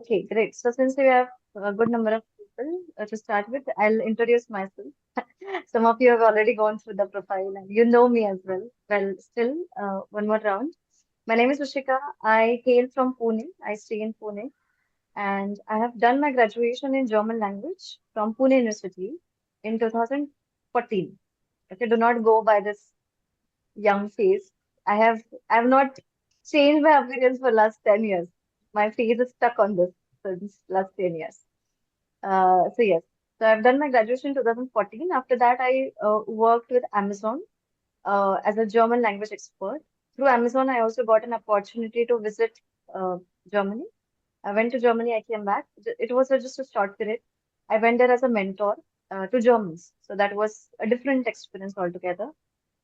Okay, great. So since we have a good number of people to start with, I'll introduce myself. Some of you have already gone through the profile and you know me as well. Well, still, one more round. My name is Rushika. I hail from Pune. I stay in Pune and I have done my graduation in German language from Pune University in 2014. Okay, do not go by this young face. I have not changed my appearance for last 10 years. My face is stuck on this since last 10 years. So yes, so I've done my graduation in 2014. After that, I worked with Amazon as a German language expert. Through Amazon, I also got an opportunity to visit Germany. I went to Germany, I came back. It was just a short period. I went there as a mentor to Germans. So that was a different experience altogether.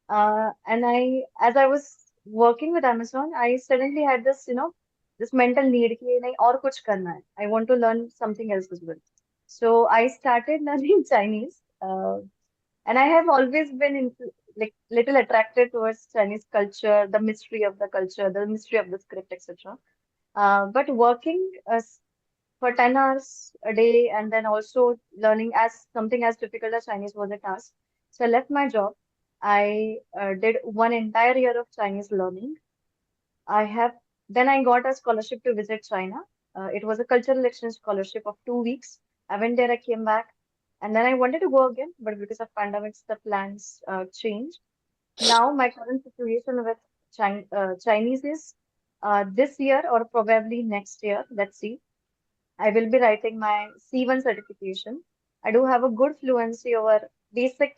As I was working with Amazon, I suddenly had this, this mental need कि नहीं और कुछ करना है. I want to learn something else as well. So I started learning Chinese, and I have always been like little attracted towards Chinese culture, the mystery of the culture, the mystery of the script, etc. But working for 10 hours a day and then also learning as something as difficult as Chinese was a task. So I left my job. I did one entire year of Chinese learning. I have then I got a scholarship to visit China. It was a cultural exchange scholarship of 2 weeks. I went there, I came back, and then I wanted to go again, but because of pandemics, the plans changed. Now my current situation with Chinese is this year or probably next year. Let's see. I will be writing my C1 certification. I do have a good fluency over basic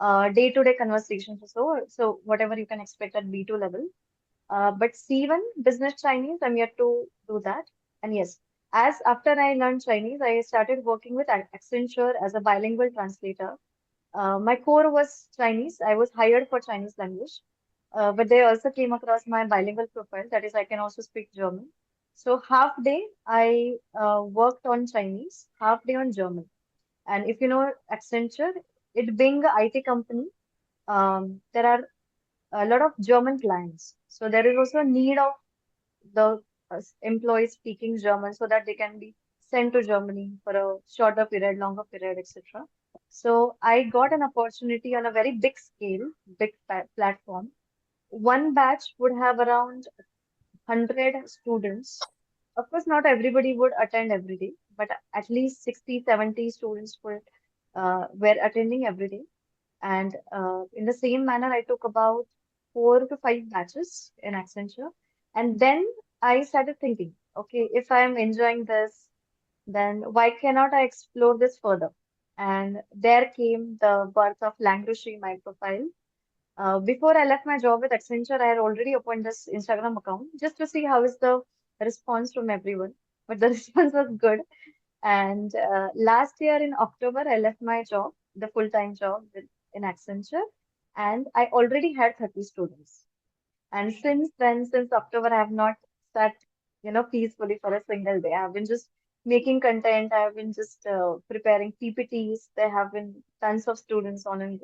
day-to-day conversations. So whatever you can expect at B2 level. But C1 business Chinese, I'm yet to do that. And yes, as after I learned Chinese, I started working with Accenture as a bilingual translator. My core was Chinese. I was hired for Chinese language, but they also came across my bilingual profile. That is, I can also speak German. So half day I worked on Chinese, half day on German. And if you know Accenture, it being a IT company, there are a lot of German clients. So there is also a need of the employees speaking German so that they can be sent to Germany for a shorter period, longer period, etc. So I got an opportunity on a very big scale, big platform. One batch would have around 100 students. Of course, not everybody would attend every day, but at least 60, 70 students were attending every day. And in the same manner, I took about 4 to 5 batches in Accenture. And then I started thinking, okay, if I'm enjoying this, then why cannot I explore this further? And there came the birth of Langrushi, my profile. Before I left my job with Accenture, I had already opened this Instagram account just to see how is the response from everyone. But the response was good. And last year in October, I left my job, the full-time job in Accenture, and I already had 30 students. And since then, since October, I have not sat, peacefully for a single day. I have been just making content. I have been just preparing PPTs. There have been tons of students on and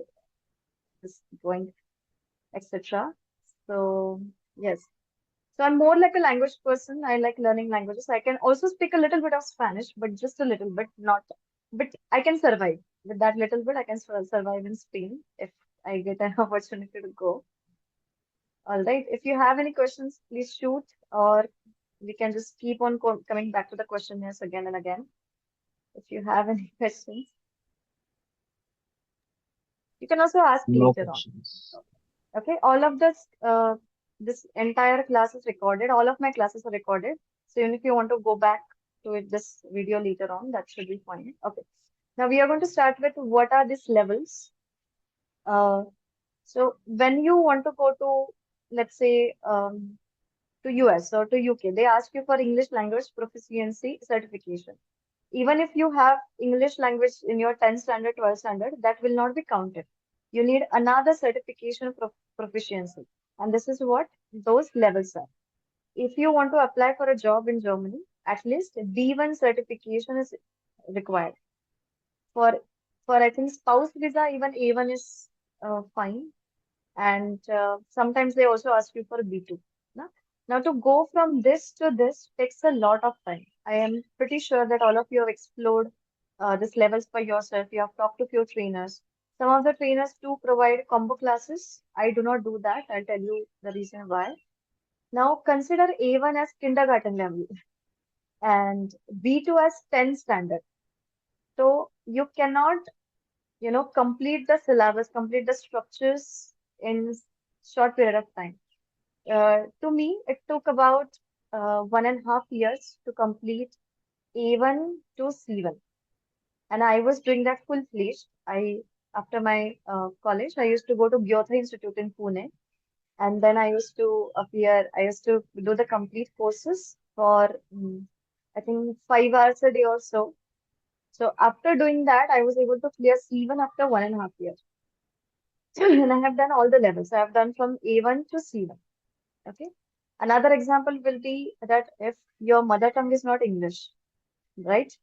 just going, etc. So yes. So I'm more like a language person. I like learning languages. I can also speak a little bit of Spanish, but just a little bit, not. But I can survive with that little bit. I can survive in Spain if I get an opportunity to go. All right. If you have any questions, please shoot, or we can just keep on coming back to the questionnaires again and again. If you have any questions, you can also ask No later on. questions. Okay, all of this entire class is recorded. All of my classes are recorded. So even if you want to go back to this video later on, that should be fine. Okay. Now we are going to start with what are these levels. Uh, so when you want to go to, let's say, to US or to UK, they ask you for English language proficiency certification. Even if you have English language in your 10th standard, 12th standard, that will not be counted. You need another certification proficiency. And this is what those levels are. If you want to apply for a job in Germany, at least B1 certification is required. For for I think spouse visa, even A1 is fine. And sometimes they also ask you for B2. Na? Now to go from this to this takes a lot of time. I am pretty sure that all of you have explored these levels for yourself. You have talked to few trainers. Some of the trainers do provide combo classes. I do not do that. I'll tell you the reason why. Now consider A1 as kindergarten level and B2 as 10 standard. So you cannot, complete the syllabus, complete the structures in short period of time. To me, it took about 1.5 years to complete A1 to C1, and I was doing that full fledged. After my college, I used to go to Gyotha Institute in Pune, and then I used to do the complete courses for I think 5 hours a day or so. So after doing that, I was able to clear C1 after 1.5 years. And I have done all the levels. I have done from A1 to C1. Okay. Another example will be that if your mother tongue is not English, right?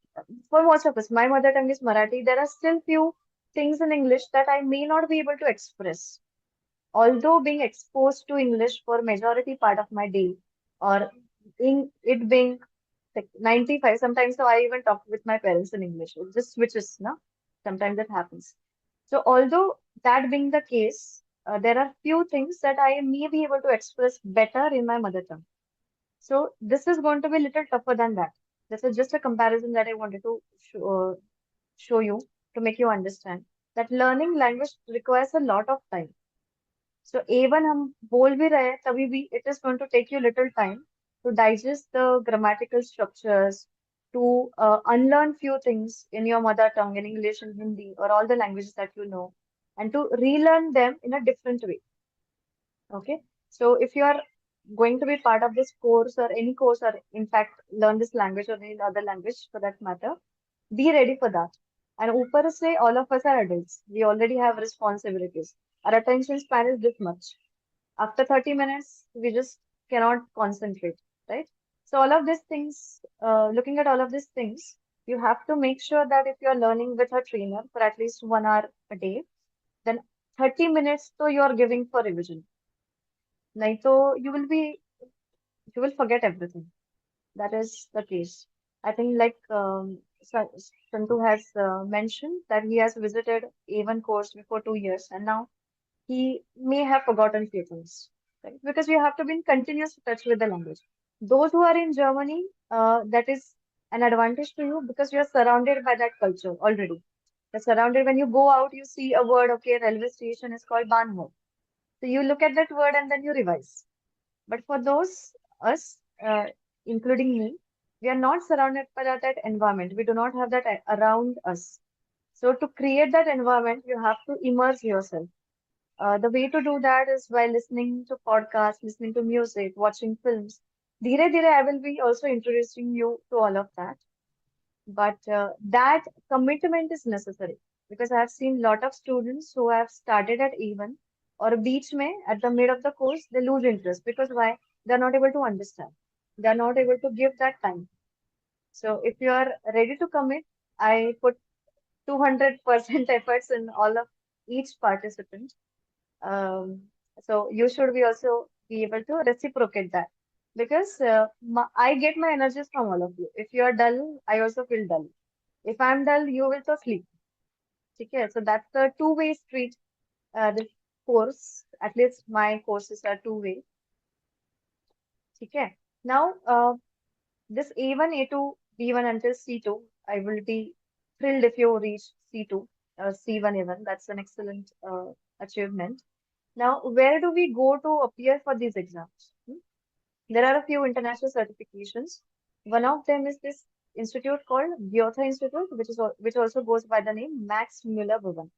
For most of us, my mother tongue is Marathi. There are still few things in English that I may not be able to express. Although being exposed to English for majority part of my day, or in it being like 95, sometimes so I even talk with my parents in English. It just switches, no? Sometimes that happens. So although that being the case, there are few things that I may be able to express better in my mother tongue. So this is going to be a little tougher than that. This is just a comparison that I wanted to show you to make you understand that learning language requires a lot of time. So A1 हम बोल भी रहे हैं तभी भी it is going to take you little time to digest the grammatical structures, to unlearn few things in your mother tongue, in English and Hindi, or all the languages that you know, and to relearn them in a different way. Okay. So if you are going to be part of this course or any course, or in fact learn this language or any other language for that matter, be ready for that. And ऊपर से all of us are adults. We already have responsibilities. Our attention span is this much. After 30 minutes, we just cannot concentrate, right? So all of these things, looking at all of these things, you have to make sure that if you are learning with a trainer for at least 1 hour a day, then 30 minutes so you are giving for revision. नहीं तो you will forget everything. That is the case. I think like Santu has mentioned that he has visited A1 course before 2 years, and now he may have forgotten few things, right? Because you have to be in continuous touch with the language. Those who are in Germany, that is an advantage to you because you are surrounded by that culture already. You're surrounded when you go out, you see a word, okay, railway station is called Bahnhof. So you look at that word and then you revise. But for those us, including me, we are not surrounded by that environment. We do not have that around us. So to create that environment, you have to immerse yourself. The way to do that is by listening to podcasts, listening to music, watching films. Dheere dheere, I will be also introducing you to all of that. But that commitment is necessary because I have seen lot of students who have started at even or beach mein at the mid of the course, they lose interest because why? They're not able to understand. They're not able to give that time. So if you are ready to commit, I put 200% efforts in all of each participant. Um, so you should be also be able to reciprocate that because I get my energies from all of you. If you are dull, I also feel dull. If I'm dull, you will so sleep. Okay, so that's the two-way street. This course, at least my courses are two-way. Okay. Now, this A1, A2, B1 until C2, I will be thrilled if you reach C2, C1 even. That's an excellent achievement. Now, where do we go to appear for these exams? There are a few international certifications. One of them is this institute called Gyotha Institute, which also goes by the name Max Muller Bhuvan.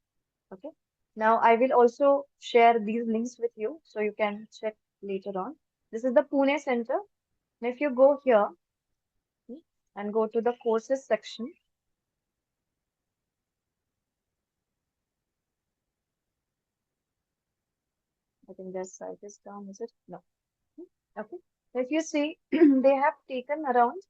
Okay. Now, I will also share these links with you so you can check later on. This is the Pune Center. Now, if you go here and go to the courses section, I think their site is down, is it? No. Okay. If you see, they have taken around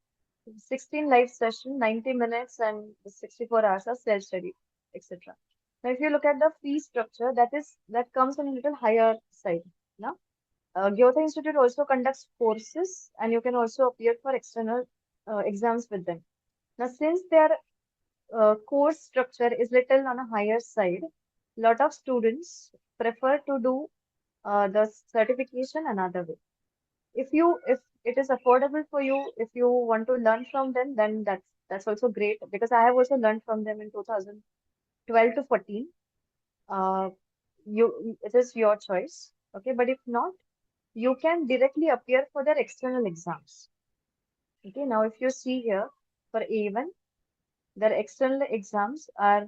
16 live session, 90 minutes, and 64 hours of self-study, etc. Now, if you look at the fee structure, that comes on a little higher side. Now, Gyotha Institute also conducts courses, and you can also appear for external exams with them. Now, since their course structure is little on a higher side, lot of students prefer to do the certification another way. If it is affordable for you, if you want to learn from them, then that's also great because I have also learned from them in 2012 to 14. Uh, it is your choice, okay? But if not, you can directly appear for their external exams. Okay, now if you see here for A1, their external exams are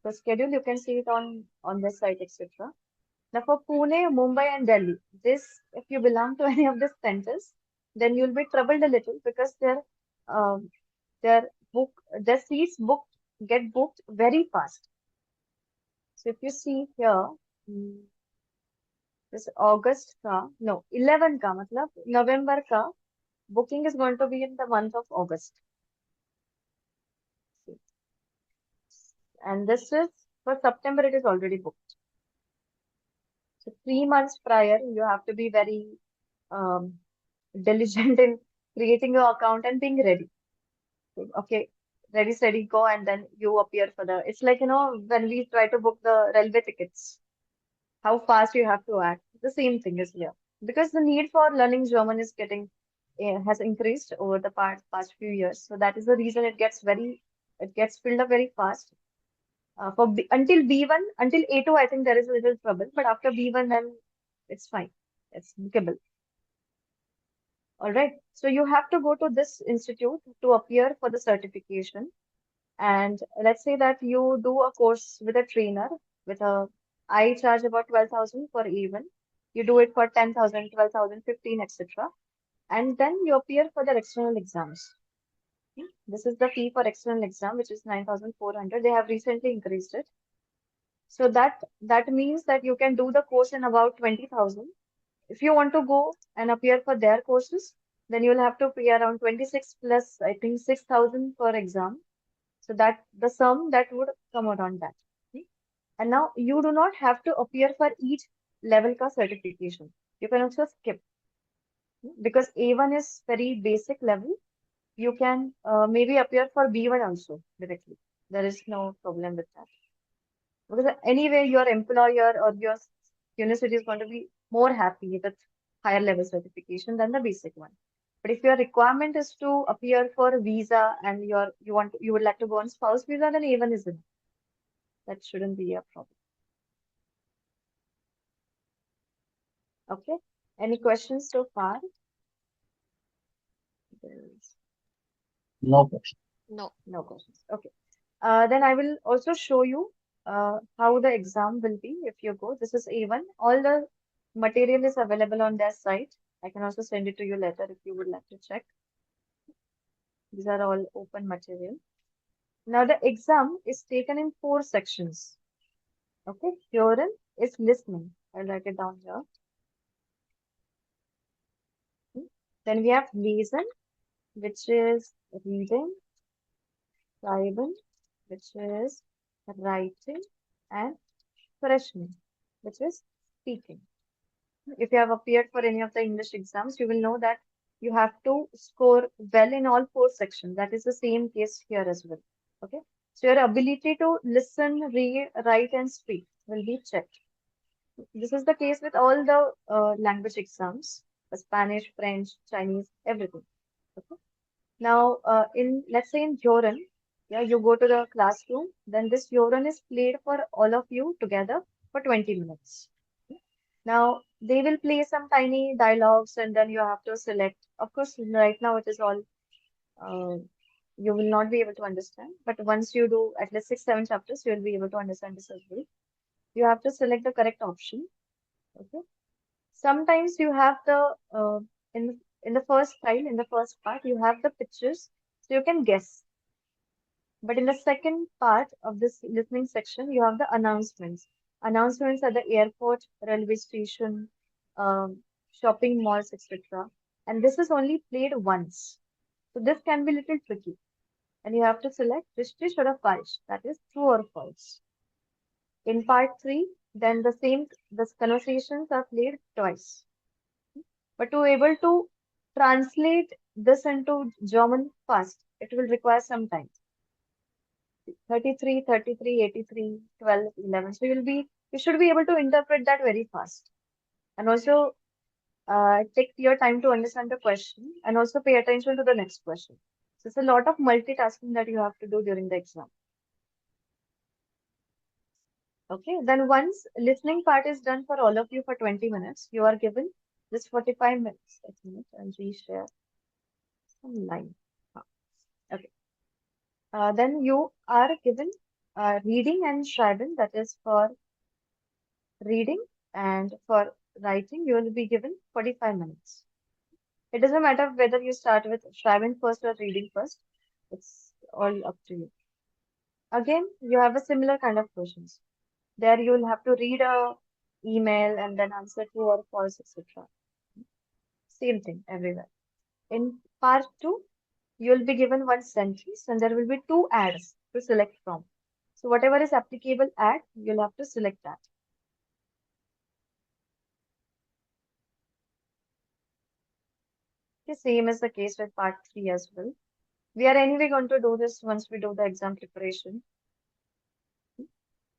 the schedule. You can see it on the site, etc. Now for Pune, Mumbai, and Delhi, this if you belong to any of the centers, then you'll be troubled a little because um, their seats get booked very fast. So if you see here, mm, this August ka, no, 11 ka, matlab November ka booking is going to be in the month of August. And this is for September, it is already booked. So 3 months prior, you have to be very um, diligent in creating your account and being ready. Okay, ready, steady, go, and then you appear for the. It's like, when we try to book the railway tickets, how fast you have to act. The same thing is here. Because the need for learning German is has increased over the past few years. So that is the reason it gets filled up very fast. Until B1, until A2, I think there is a little trouble, but after B1, then it's fine. It's bookable. All right. So you have to go to this institute to appear for the certification. And let's say that you do a course with a trainer I charge about 12,000 for A1. You do it for 10,000, 12,000, 15, etc. And then you appear for the external exams. This is the fee for external exam, which is 9,400. They have recently increased it. So that means that you can do the course in about 20,000. If you want to go and appear for their courses, then you'll have to pay around 26 plus, I think, 6,000 per exam. So that the sum that would come out on that. Okay? And now you do not have to appear for each level ka certification. You can also skip because A1 is very basic level. You can maybe appear for B1 also directly. There is no problem with that. Because anyway, your employer or your university is going to be more happy with higher level certification than the basic one. But if your requirement is to appear for a visa and you would like to go on spouse visa, then A1 is enough. That shouldn't be a problem. Okay. Any questions so far? There's No question. No. no questions. Okay. Then I will also show you how the exam will be if you go. This is A1. All the material is available on their site. I can also send it to you later if you would like to check. These are all open material. Now the exam is taken in 4 sections. Okay. Hearing is listening. I'll write it down here. Hmm. Then we have lesen, which is reading, schreiben, which is writing, and sprechen, which is speaking. If you have appeared for any of the English exams, you will know that you have to score well in all 4 sections. That is the same case here as well. Okay. So your ability to listen, read, write, and speak will be checked. This is the case with all the language exams, Spanish, French, Chinese, everything. Okay. Now, let's say in Joran, yeah, you go to the classroom, then this Joran is played for all of you together for 20 minutes. Now, they will play some tiny dialogues and then you have to select. Of course, right now it is all, uh, you will not be able to understand. But once you do at least 6, 7 chapters, you will be able to understand this as well. You have to select the correct option. Okay. Sometimes you have in the first style, in the first part, you have the pictures, so you can guess. But in the second part of this listening section, you have the announcements. Announcements at the airport, railway station, shopping malls, etc. And this is only played once. So this can be a little tricky. And you have to select richtig or falsch, that is true or false. In part 3, then the conversations are played twice. But to able to translate this into German fast. It will require some time. 33, 33, 83, 12, 11. So you should be able to interpret that very fast. And also take your time to understand the question and also pay attention to the next question. So it's a lot of multitasking that you have to do during the exam. Okay, then once listening part is done for all of you for 20 minutes, you are given this 45 minutes. A minute and reshare some line. Ah, okay. Then you are given reading and schreiben, that is for reading, and for writing, you will be given 45 minutes. It doesn't matter whether you start with schreiben first or reading first. It's all up to you. Again, you have a similar kind of questions. There you will have to read a email and then answer true or false, etc. Same thing everywhere. In part two, you will be given one sentence and there will be two ads to select from. So whatever is applicable ad, you'll have to select that. The same is the case with part three as well. We are anyway going to do this once we do the exam preparation.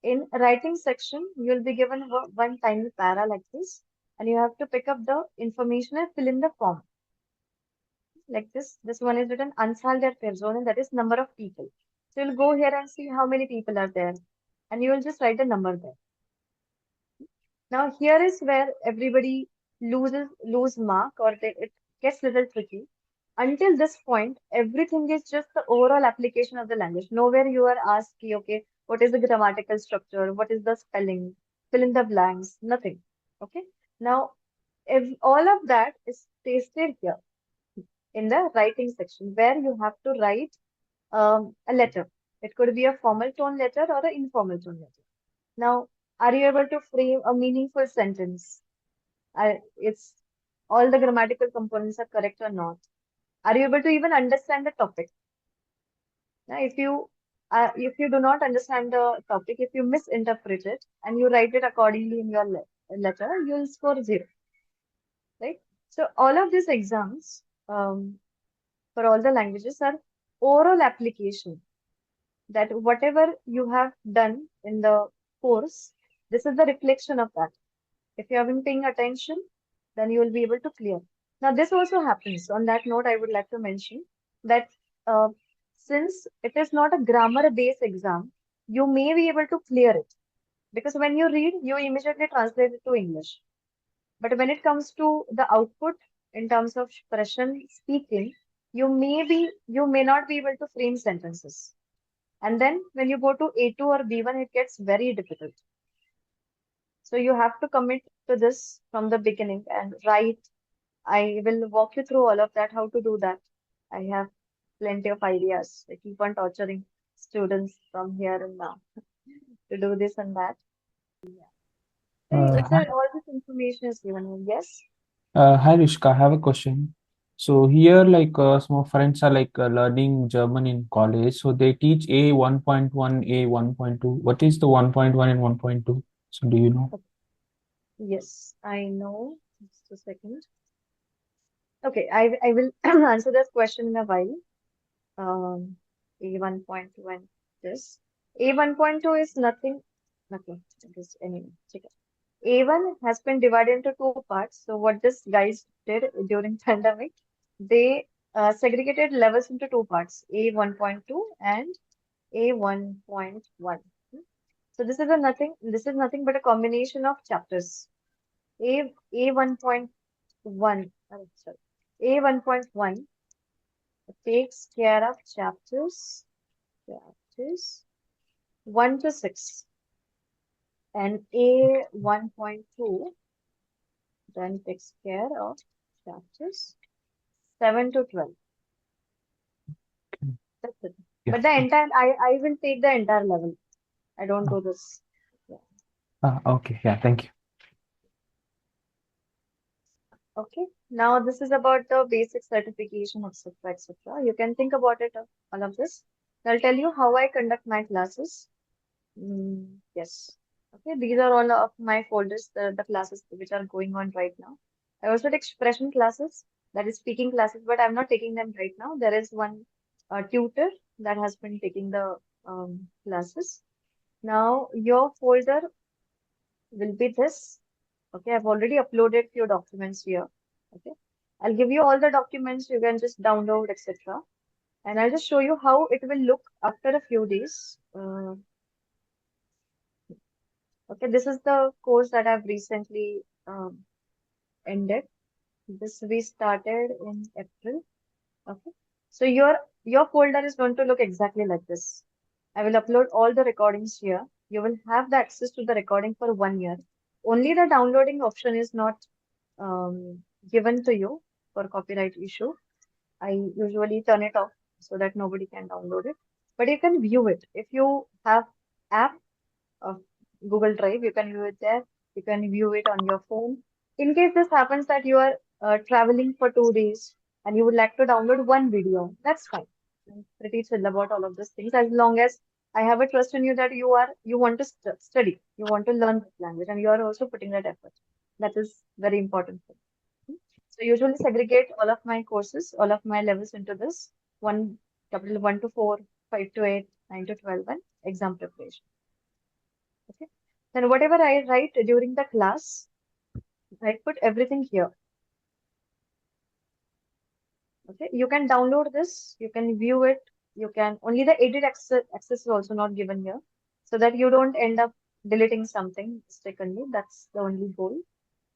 In writing section, you'll be given one tiny para like this, and you have to pick up the information and fill in the form like this. This one is written Anzahl der Personen, that is number of people. So you'll go here and see how many people are there, and you will just write the number there. Now here is where everybody lose mark or it gets little tricky. Until this point, everything is just the overall application of the language. Nowhere you are asked, ki, okay, what is the grammatical structure? What is the spelling? Fill in the blanks. Nothing. Okay. Now, if all of that is pasted here in the writing section, where you have to write a letter. It could be a formal tone letter or an informal tone letter. Now, are you able to frame a meaningful sentence? It's all the grammatical components are correct or not? Are you able to even understand the topic? Now, if you do not understand the topic, if you misinterpret it and you write it accordingly in your letter, you'll score zero, right? So all of these exams for all the languages are oral application. That whatever you have done in the course, this is the reflection of that. If you have been paying attention, then you will be able to clear. Now, this also happens. On that note, I would like to mention that uh, since it is not a grammar-based exam, you may be able to clear it because when you read, you immediately translate it to English. But when it comes to the output in terms of expression speaking, you may not be able to frame sentences. And then when you go to A2 or B1, it gets very difficult. So you have to commit to this from the beginning and write. I will walk you through all of that, how to do that. I have plenty of ideas. I keep on torturing students from here and now to do this and that. So it's Hi, all this information is given here. Yes. hi Rushika, I have a question. So here, like some of friends are like learning German in college. So they teach A 1.1, A 1.2. What is the 1.1 and 1.2? So do you know? Okay. Yes, I know. Just a second. Okay, I will answer this question in a while. A1.2 and this. A1.2 is nothing. Okay, it is anyway. Check it. A1 has been divided into two parts. So what this guys did during pandemic, they segregated levels into two parts, A1.2 and A1.1. So this is nothing but a combination of chapters. A1.1, sorry, A1.1 takes care of chapters 1 to 6, and A1.2 then takes care of chapters 7 to 12. That's it. Yeah. But the entire, I will take the entire level. I don't do this. Yeah. Okay. Yeah. Thank you. Okay. Now this is about the basic certification, etc., etc. You can think about it, all of this. I'll tell you how I conduct my classes. Yes. Okay. These are all of my folders, the classes which are going on right now. I also take expression classes. that is speaking classes, but I'm not taking them right now. There is one tutor that has been taking the classes. Now your folder will be this. Okay, I've already uploaded few documents here. Okay, I'll give you all the documents. You can just download, etc. And I'll just show you how it will look after a few days. Okay, this is the course that I've recently ended. This we started in April. Okay. So your folder is going to look exactly like this. I will upload all the recordings here. You will have the access to the recording for 1 year. Only the downloading option is not given to you for copyright issue. I usually turn it off so that nobody can download it. But you can view it. If you have app of Google Drive, you can view it there. You can view it on your phone. In case this happens that you are traveling for 2 days and you would like to download one video, that's fine. I'm pretty chill about all of these things as long as I have a trust in you that you want to study, you want to learn this language, and you are also putting that effort. That is very important thing. So usually segregate all of my courses, all of my levels into this one capital 1 to 4, 5 to 8, 9 to 12, and exam preparation. Okay. Then whatever I write during the class, I put everything here. Okay. You can download this, you can view it, you can only the edit access is also not given here, so that you don't end up deleting something mistakenly. That's the only goal.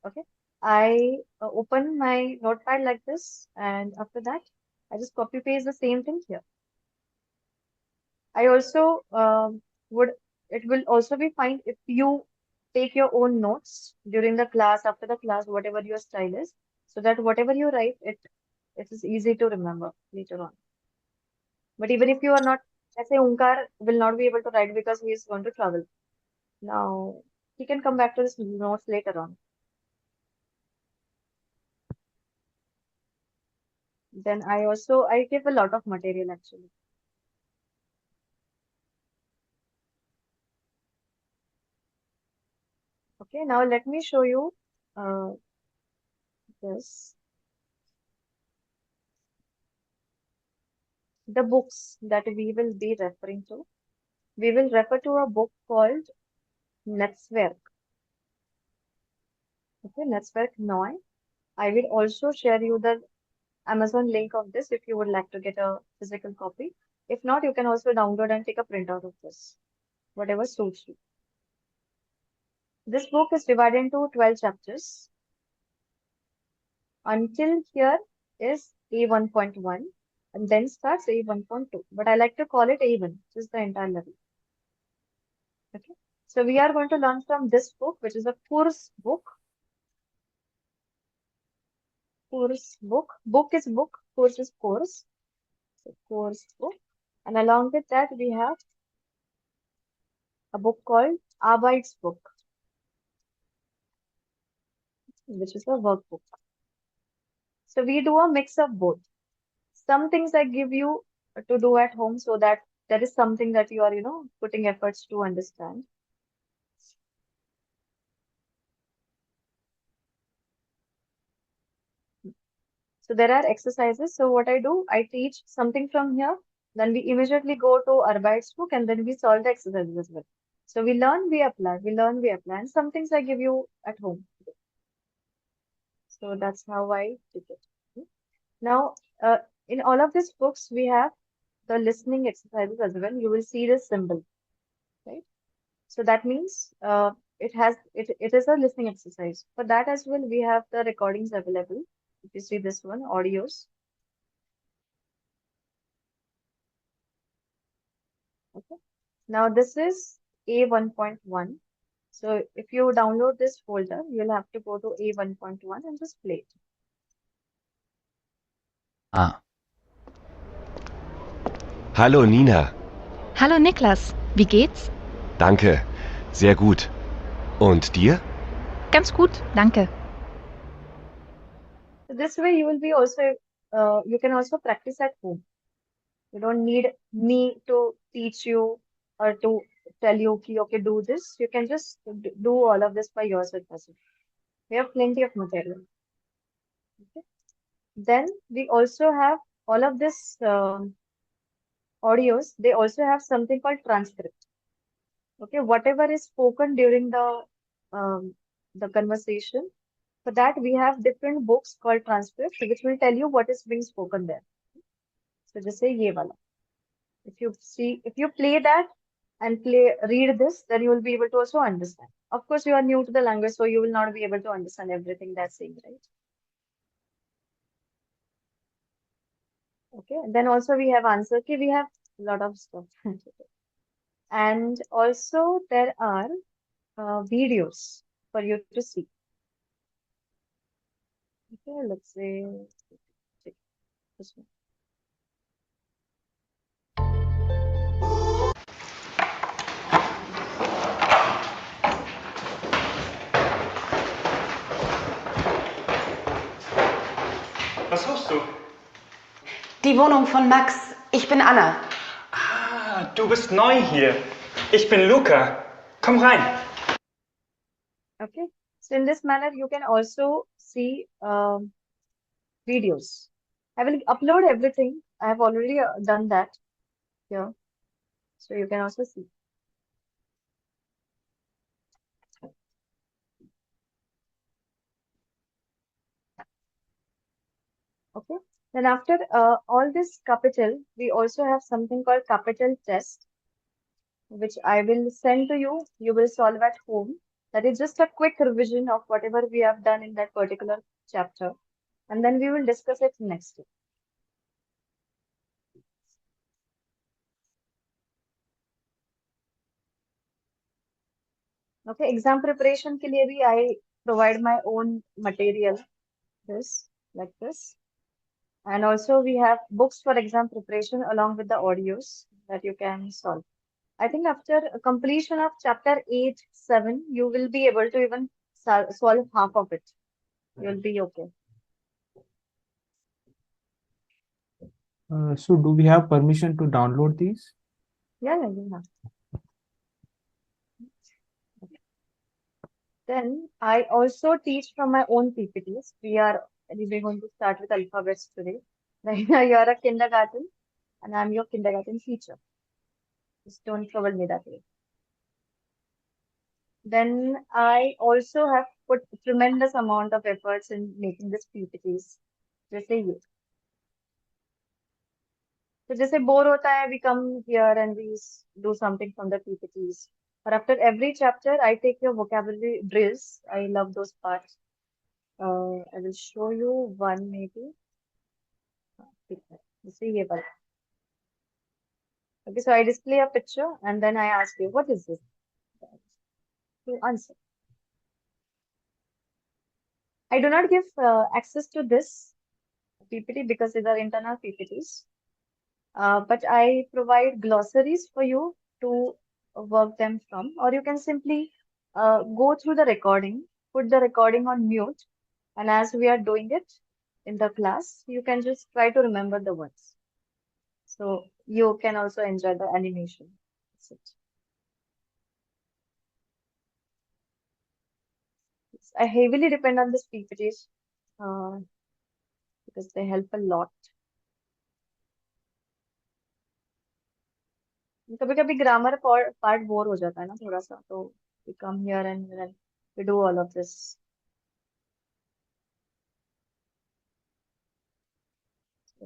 Okay. I open my notepad like this, and after that, I just copy paste the same thing here. I also would, it will also be fine if you take your own notes during the class, after the class, whatever your style is, so that whatever you write, it is easy to remember later on. But even if you are not, let's say Unkar will not be able to write because he is going to travel. Now, he can come back to his notes later on. Then I give a lot of material actually. Okay, now let me show you uh, this. The books that we will be referring to. We will refer to a book called Netzwerk. Okay, Netzwerk Neu. I will also share you the Amazon link of this if you would like to get a physical copy. If not, you can also download and take a printout of this, whatever suits you. This book is divided into 12 chapters. Until here is A1.1 and then starts A1.2. But I like to call it A1, which is the entire level. Okay. So we are going to learn from this book, which is a course book. Course book. Book is book. Course is course. So course book. And along with that, we have a book called Arbeitsbook, which is a workbook. So we do a mix of both. Some things I give you to do at home so that there is something that you are, putting efforts to understand. So there are exercises. So what I do, I teach something from here. Then we immediately go to Arbeitsbook and then we solve the exercises as well. So we learn, we apply, we learn, we apply. And some things I give you at home. So that's how I did it. Now, in all of these books, we have the listening exercises as well. You will see this symbol, right? So that means it is a listening exercise. For that as well, we have the recordings available. If you see this one, audios. Okay. Now this is A1.1. So if you download this folder, you'll have to go to A1.1 and just play it. Ah, Hallo Nina, Hallo Niklas, wie geht's? danke, sehr gut. Und dir? Ganz gut, danke. So this way you will be also you can also practice at home. You don't need me to teach you or to tell you, okay, okay, do this. You can just do all of this by yourself as well. We have plenty of material. Okay. Then we also have all of this audios. They also have something called transcript. Okay, whatever is spoken during um, the conversation. For that, we have different books called transcript, which will tell you what is being spoken there. So just say ye wala. If you play that and read this, then you will be able to also understand. Of course, you are new to the language, so you will not be able to understand everything that's saying, right? Okay. Then also we have answer key. We have a lot of stuff. And also there are videos for you to see. Okay, let's say this one. Was suchst du? Die Wohnung von Max. Ich bin Anna. Ah, du bist neu hier. Ich bin Luca. Komm rein. Okay. So in this manner, you can also see videos. I will upload everything. I have already done that here. So you can also see. Okay. Then after all this capital, we also have something called capital test, which I will send to you. You will solve at home. That is just a quick revision of whatever we have done in that particular chapter. And then we will discuss it next week. Okay, exam preparation के लिए भी I provide my own material, this, like this. And also we have books for exam preparation along with the audios that you can solve. I think after completion of chapter 8, 7, you will be able to even solve half of it. You'll be okay. So do we have permission to download these? Yeah, you have. Then I also teach from my own PPTs. We're going to start with alphabets today. Right now you are a kindergarten and I'm your kindergarten teacher. Just don't trouble me that way. Then I also have put tremendous amount of efforts in making this PPTs. Just say you. So जैसे bore होता है, we come here and we do something from the PPTs. But after every chapter, I take your vocabulary drills. I love those parts. I will show you one maybe. जैसे ये वाला. Okay, so I display a picture and then I ask you, what is this? You answer. I do not give access to this PPT because these are internal PPTs. But I provide glossaries for you to work them from, or you can simply go through the recording, put the recording on mute, and as we are doing it in the class, you can just try to remember the words. So you can also enjoy the animation. That's it. I heavily depend on these PPTs because they help a lot. कभी कभी grammar part bore हो जाता है ना थोड़ा सा तो we come here and then we do all of this.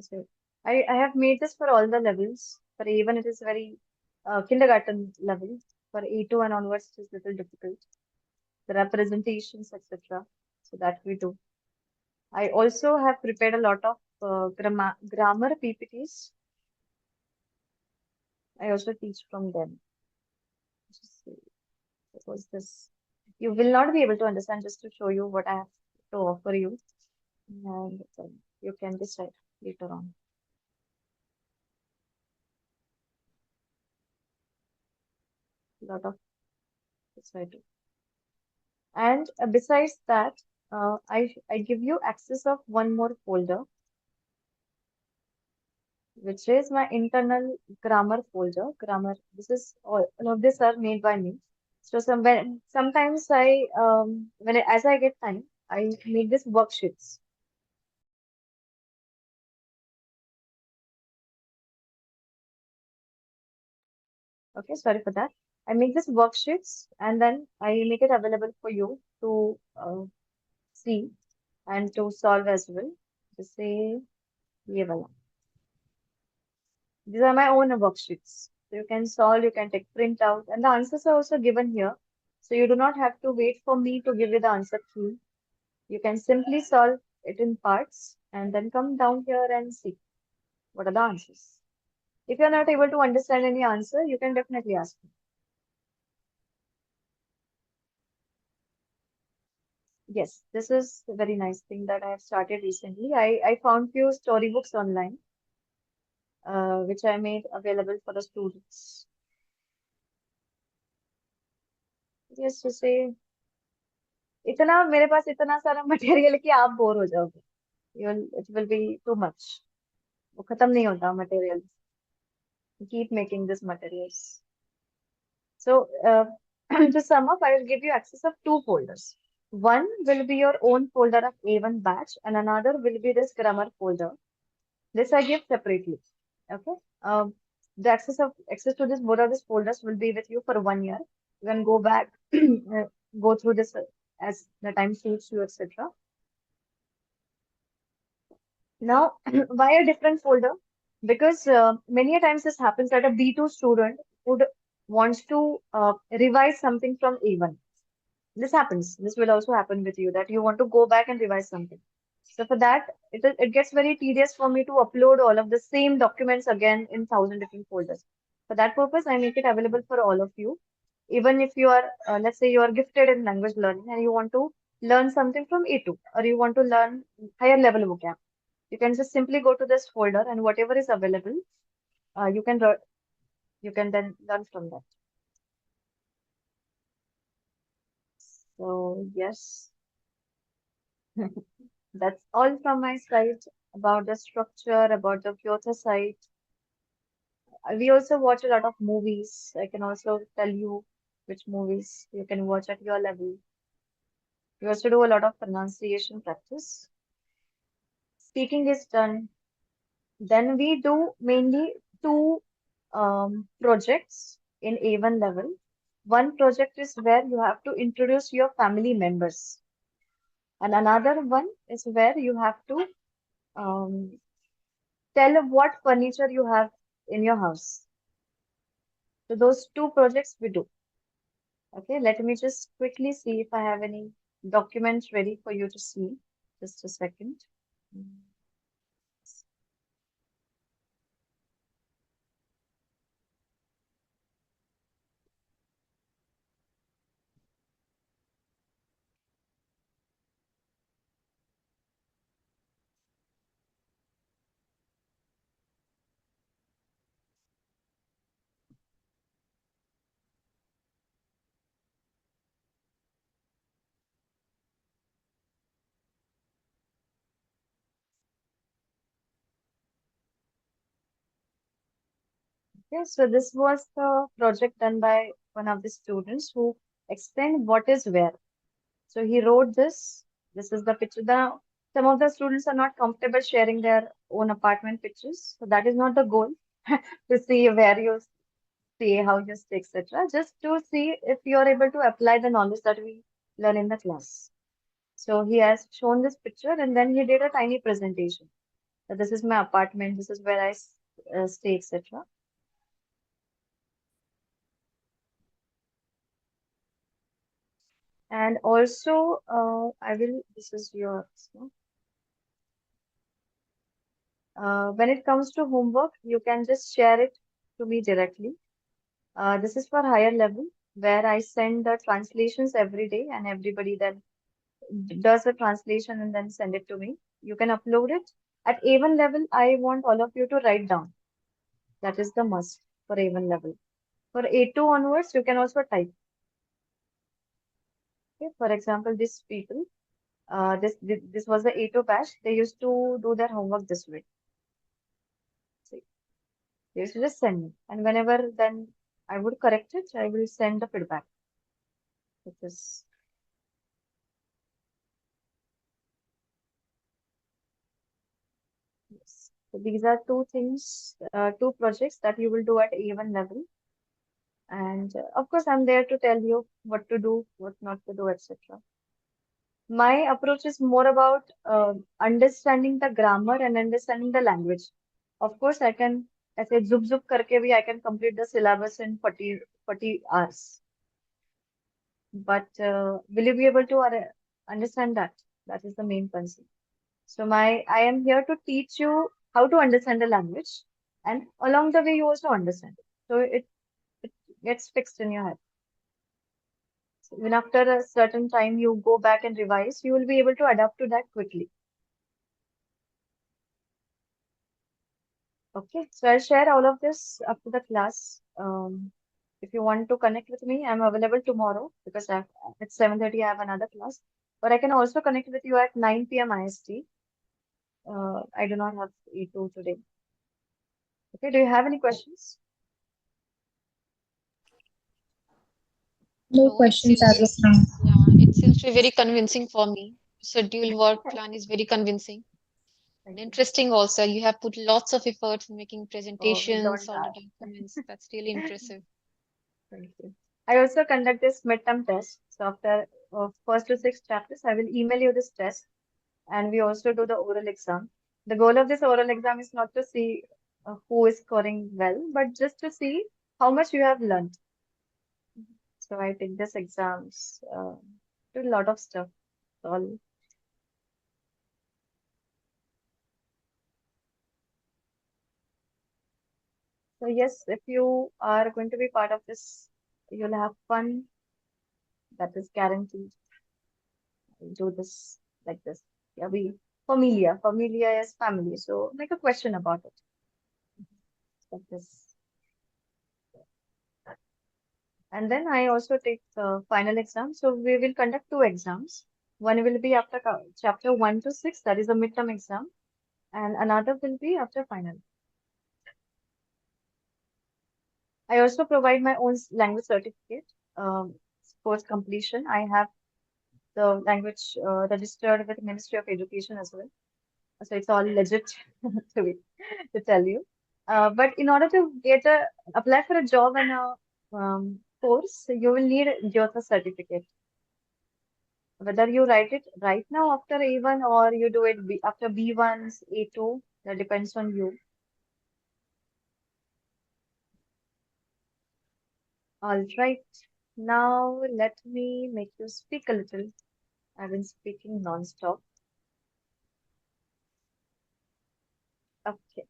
So I have made this for all the levels. For even it is very kindergarten level. For A2 and onwards, it is little difficult. There are presentations, etc. So that we do. I also have prepared a lot of grammar PPTs. I also teach from them. Just see, what was this? You will not be able to understand just to show you what I have to offer you. And you can decide later on. A lot of this I do. And besides that, I give you access of one more folder, which is my internal grammar folder. Grammar. This is all of these are made by me. So sometimes as I get time, I make this worksheets. Okay, sorry for that. I make this worksheets and then I make it available for you to see and to solve as well. Just say, ये वाला. These are my own worksheets. So you can solve, you can take print out, and the answers are also given here. So you do not have to wait for me to give you the answer key. You can simply solve it in parts and then come down here and see what are the answers. If you're not able to understand any answer, you can definitely ask me. Yes, this is a very nice thing that I have started recently. I found few storybooks online, which I made available for the students. Yes, to say, इतना मेरे पास इतना सारा material है कि आप bore हो जाओगे. It will be too much. वो खत्म नहीं होता material. Keep making this materials. So, to sum up, I will give you access of two folders. One will be your own folder of A1 batch, and another will be this grammar folder. This I give separately. Okay. The access to this both of these folders will be with you for 1 year. You can go back, go through this as the time suits you, etc. Now, why a different folder? Because many a times this happens that a B2 student would wants to revise something from A1. This happens. This will also happen with you that you want to go back and revise something. So for that, it gets very tedious for me to upload all of the same documents again in 1,000 different folders. For that purpose, I make it available for all of you. Even if you are, let's say you are gifted in language learning and you want to learn something from A2 or you want to learn higher level vocab, you can just simply go to this folder and whatever is available, you can you can then learn from that. So yes, that's all from my side about the structure, about the Kyoto site. We also watch a lot of movies. I can also tell you which movies you can watch at your level. We also do a lot of pronunciation practice. Speaking is done. Then we do mainly two projects in A1 level. One project is where you have to introduce your family members, and another one is where you have to um, tell what furniture you have in your house. So those two projects we do. Okay, let me just quickly see if I have any documents ready for you to see. Just a second. Okay, so this was the project done by one of the students who explained what is where. So he wrote this. This is the picture. Some of the students are not comfortable sharing their own apartment pictures. So that is not the goal to see where you stay, how you stay, etc. Just to see if you are able to apply the knowledge that we learn in the class. So he has shown this picture and then he did a tiny presentation. So this is my apartment. This is where I stay, etc. And also, I will, this is yours. No? When it comes to homework, you can just share it to me directly. This is for higher level, where I send the translations every day and everybody then does a translation and then send it to me. You can upload it. At A1 level, I want all of you to write down. That is the must for A1 level. For A2 onwards, you can also type. Okay? For example, these people, this was the A2 batch. They used to do their homework this way. See, they used to just send me. And whenever then I would correct it, I will send the feedback. Which is yes. So these are two things, two projects that you will do at A1 level. And of course, I'm there to tell you what to do, what not to do, etc. My approach is more about understanding the grammar and understanding the language. Of course, I can, ऐसे zup zup करके भी I can complete the syllabus in 40 hours. But will you be able to understand that? That is the main concern. So I am here to teach you how to understand the language, and along the way you also understand it. So it gets fixed in your head. So even after a certain time you go back and revise, you will be able to adapt to that quickly. Okay, so I'll share all of this after the class. If you want to connect with me, I'm available tomorrow because at 7:30 I have another class. But I can also connect with you at 9 p.m. IST. I do not have E2 today. Okay, do you have any questions? No No, it questions as of seems, now. yeah, it seems to be very convincing for me. Schedule work plan is very convincing and Thank you. interesting also. You have put lots of efforts in making Oh, presentations, don't all the ask. documents. That's really impressive. Thank you. I also conduct this midterm test. So after first to six chapters, I will email you this test, and we also do the oral exam. The goal of this oral exam is not to see who is scoring well, but just to see how much you have learned. So I take this exams, do a lot of stuff. All. So yes, if you are going to be part of this, you'll have fun. That is guaranteed. We'll do this like this. Yeah, familia. Familia is family. So make a question about it. Like this. And then I also take the final exam. So we will conduct two exams. One will be after chapter 1 to 6, that is a midterm exam, and another will be after final. I also provide my own language certificate course completion. I have the language registered with Ministry of Education as well. So it's all legit to be, to tell you. But in order to apply for a job and a course, you will need a JOTA certificate. Whether you write it right now after A1 or you do it after B1's A2, that depends on you. All right. Now let me make you speak a little. I've been speaking non-stop. Okay.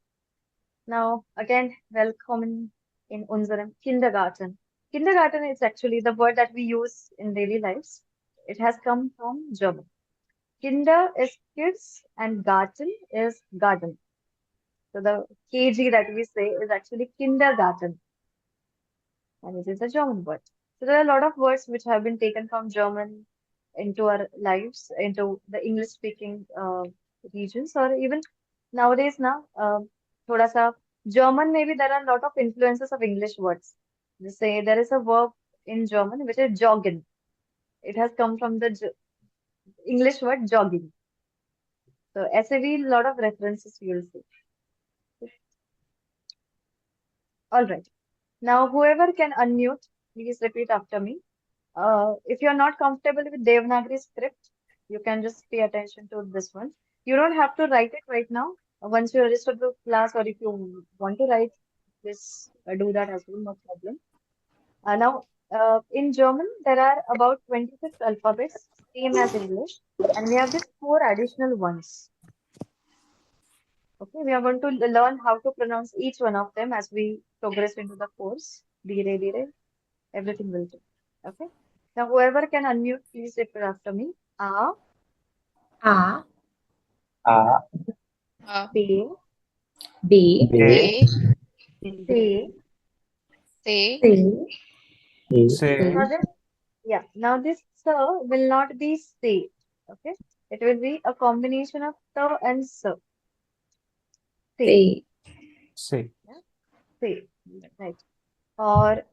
Now again, welcome in unserem Kindergarten. Kindergarten is actually the word that we use in daily lives. It has come from German. Kinder is kids and Garten is garden. So the KG that we say is actually Kindergarten, and it is a German word. So there are a lot of words which have been taken from German into our lives, into the English speaking regions, or even nowadays now, thoda sa German, maybe there are a lot of influences of English words. They say there is a verb in German which is joggen. It has come from the English word jogging. So ऐसे भी lot of references you will see. All right. Now, whoever can unmute, please repeat after me. If you're not comfortable with Devanagari script, you can just pay attention to this one. You don't have to write it right now. Once you register the class, or if you want to write, please do that as well, no problem. Now, in German, there are about 26 alphabets, same as English, and we have these four additional ones. Okay, we are going to learn how to pronounce each one of them as we progress into the course. Dire, dire, everything will do. Okay. Now, whoever can unmute, please repeat after me. A, A, B, B, A, C. say, C, Say, Now this, yeah. Now this sir will not be say. Okay. It will be a combination of sir and sir. Say. C, say, Yeah. Say. Right. Or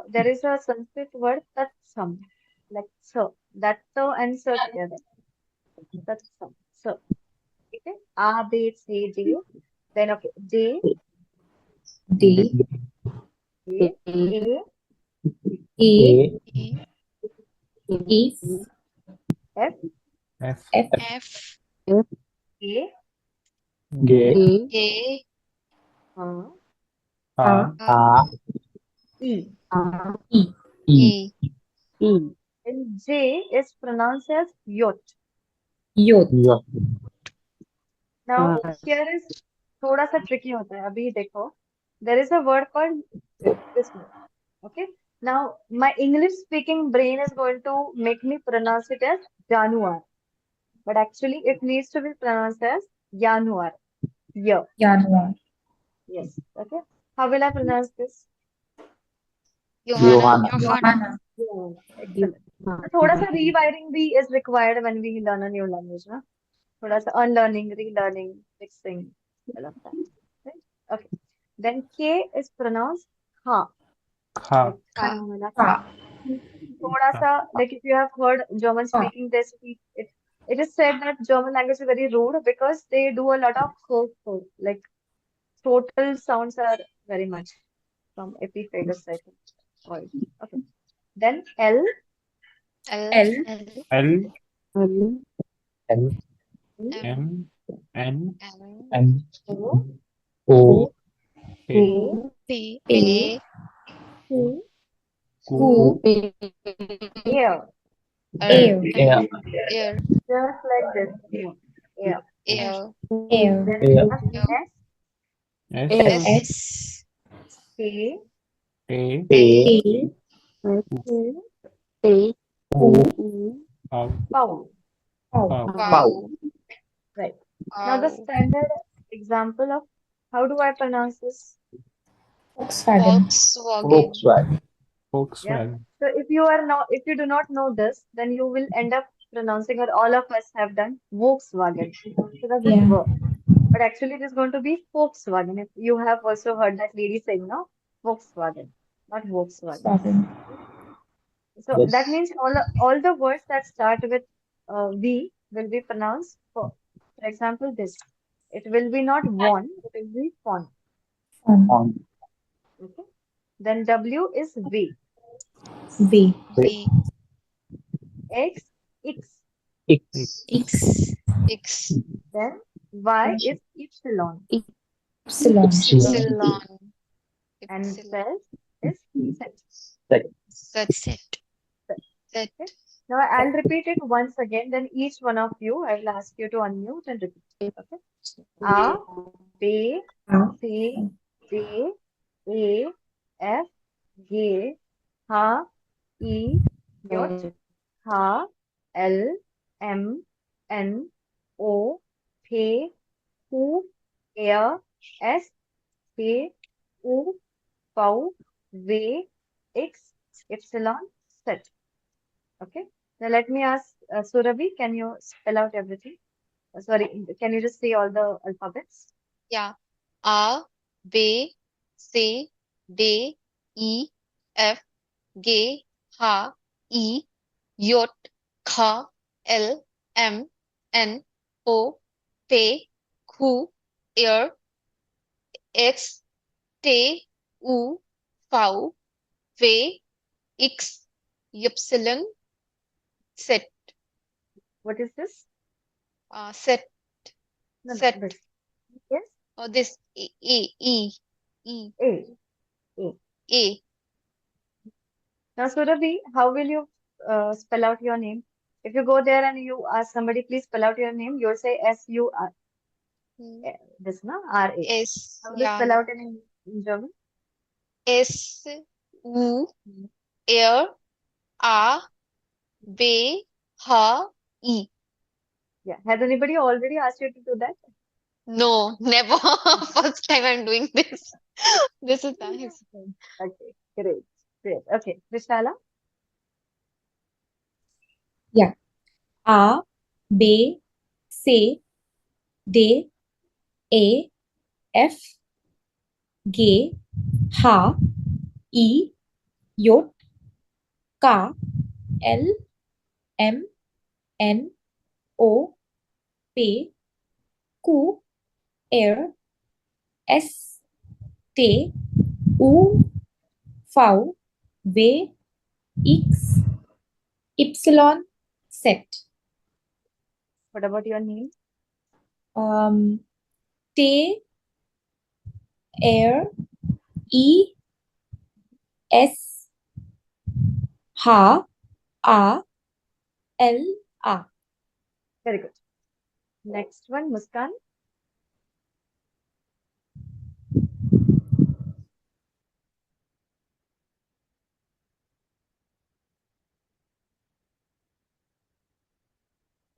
there is a Sanskrit word tatsam, like sir. That sir and sir together. Tatsam. Sir. Okay. A, B, C, D. Then okay. D, D, A, A, E, E, E, F, F, F, A, G, A, uh, A, E. E. And J is pronounced as yacht. Youth. Now here is थोड़ा सा tricky होता है. अभी देखो. There is a word called this word. Okay. Now my English speaking brain is going to make me pronounce it as Januar. But actually it needs to be pronounced as Januar. Yeah. Januar. Yes. Okay. How will I pronounce this? Johanna. Johanna. Yeah. Excellent. So थोड़ा सा rewiring भी is required when we learn a new language, ना? थोड़ा सा unlearning, relearning, mixing, all of that. Right? Okay. Then K is pronounced ha. Kha, Like खाना वाला Ka. खा. थोड़ा सा like if you have heard German Ka. speaking, they speak it is said that German language is very rude because they do a lot of like total sounds are very much from epiphagus, I think. Right. Okay. Then L, L, L, L, M, M, N, N, O, O, A, P, A, A, Q, Q, Q, Air. Air, Air, Just like this. Air. Air, Air, Then we have Air, S, S, S, S, A, A, A, K, U, Pow, Pow. Pow. Pow, Wow, Right. Now the Wow, standard example of how do I pronounce this? Volkswagen. Volkswagen, Yeah. Volkswagen. So if you do not know this, then you will end up pronouncing, or all of us have done Volkswagen. So that's it Yeah. work. But actually it is going to be Volkswagen. If you have also heard that lady saying, no, Volkswagen, not Volkswagen. Volkswagen. So that means all the words that start with V will be pronounced for example, this. It will be not won, it will be fon. On. Okay. Then W is V. V. V, X, X. X, X. X, Then Y is Epsilon. Epsilon. Epsilon, And Epsilon, Z is set. Z, Z, Okay. Now I'll repeat it once again. Then each one of you, I will ask you to unmute and repeat. Okay. A, B, A, C, D, E, F, G, H, E, J, H, L, M, N, O, P, Q, R, S, T, U, V, W, X, Epsilon, Z. Okay. Now let me ask Surabhi, can you spell out everything? Sorry, can you just say all the alphabets? yeah, A, B, C, D, E, F, G, H, I, J, K, L, M, N, O, P, Q, R, S, T, U, V, W, X, Epsilon, Z, What is this? Z, No, no, Z, this. Yes, or this E, A. A. A. Now, Surabhi, how will you spell out your name? If you go there and you ask somebody, please spell out your name, you'll say S-U-R, Hmm. this, no? R-A. S, How do you yeah, spell out in German? S, U, R, A, B, H, I. Yeah. Has anybody already asked you to do that? No, never. First time I'm doing this. This is nice. Okay, great. Great. Okay, Vishala? Yeah. A, B, C, D, E, F, G, H, I, J, K, L, M, N, O, P, Q, R, S, T, U, V, W, X, Y, Z. What about your name? T, air, E, S, ha, A, L, A. Very good. Next one, Muskan.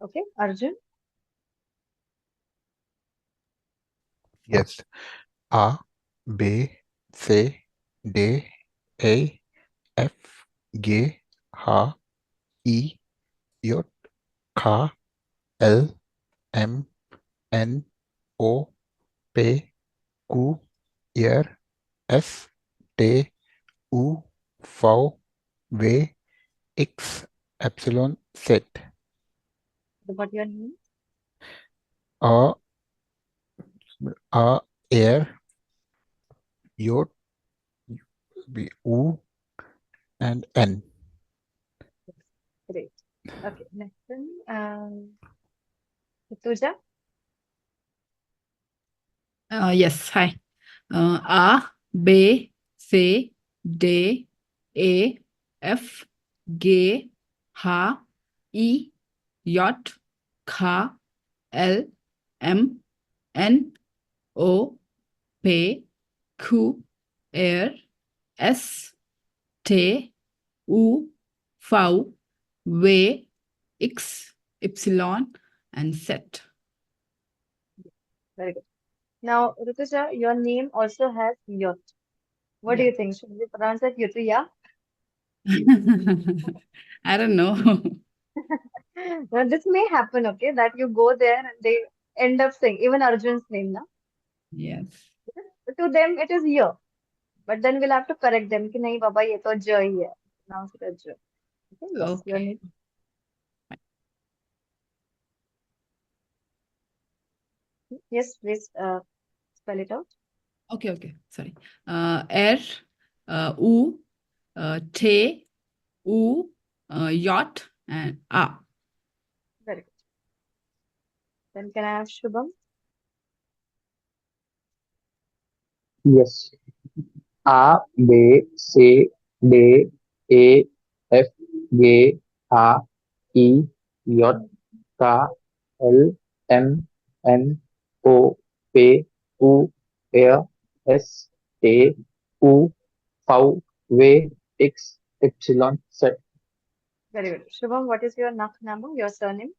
Okay, Arjun. Yes. A, B, C, D, E, F, G, H, I, J, K, L, M, N, O, P, Q, R, S, T, U, V, W, X, Epsilon, Z. What about your name? A, air, J, B, U, and N. Great. Okay, next one. Tuja. Yes, hi. A, B, C, D, E, F, G, H, I, J, K, L, M, N, O, P, Q, R, S, T, U, V, W, X, Y, and Z. Very good. Now, Rutuja, your name also has Yot. What do Yeah. you think? Should we pronounce it Yutuya? I don't know. Now, this may happen, okay, that you go there and they end up saying, even Arjun's name, now. Yes. To them, it is Yo. But then we'll have to correct them. Ki nahi, Baba, ye to J hi hai. Pronounce it as J. Okay, yes, your Okay. name. Yes, please spell it out. Okay. Sorry. R, U, T, U, yacht, and A. Very good. Then can I have Shubham? Yes. A, B, C, D, E, F, G, H, I, J, K, L, M, N, O, P, Q, R, S, T, U, V, W, X, Y, Z. Very good. Shubham, what is your number, your surname?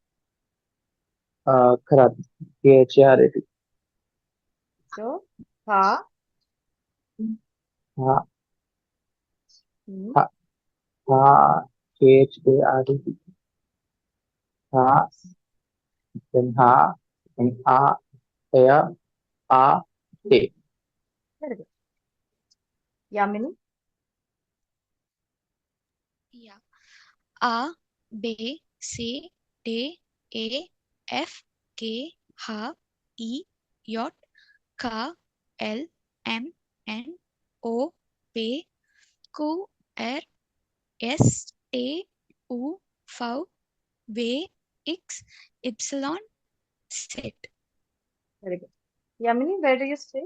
Kharat. KHARAT. So, Ha, Ha, hmm, ha, ha, KHARAT. Ha, then ha, and A, A, T. very good. Yamini? Yeah. A, B, C, D, E, F, G, H, I, J, K, L, M, N, O, P, Q, R, S, T, U, V, W, X, Y, Z. Very good. Yamini, where do you stay?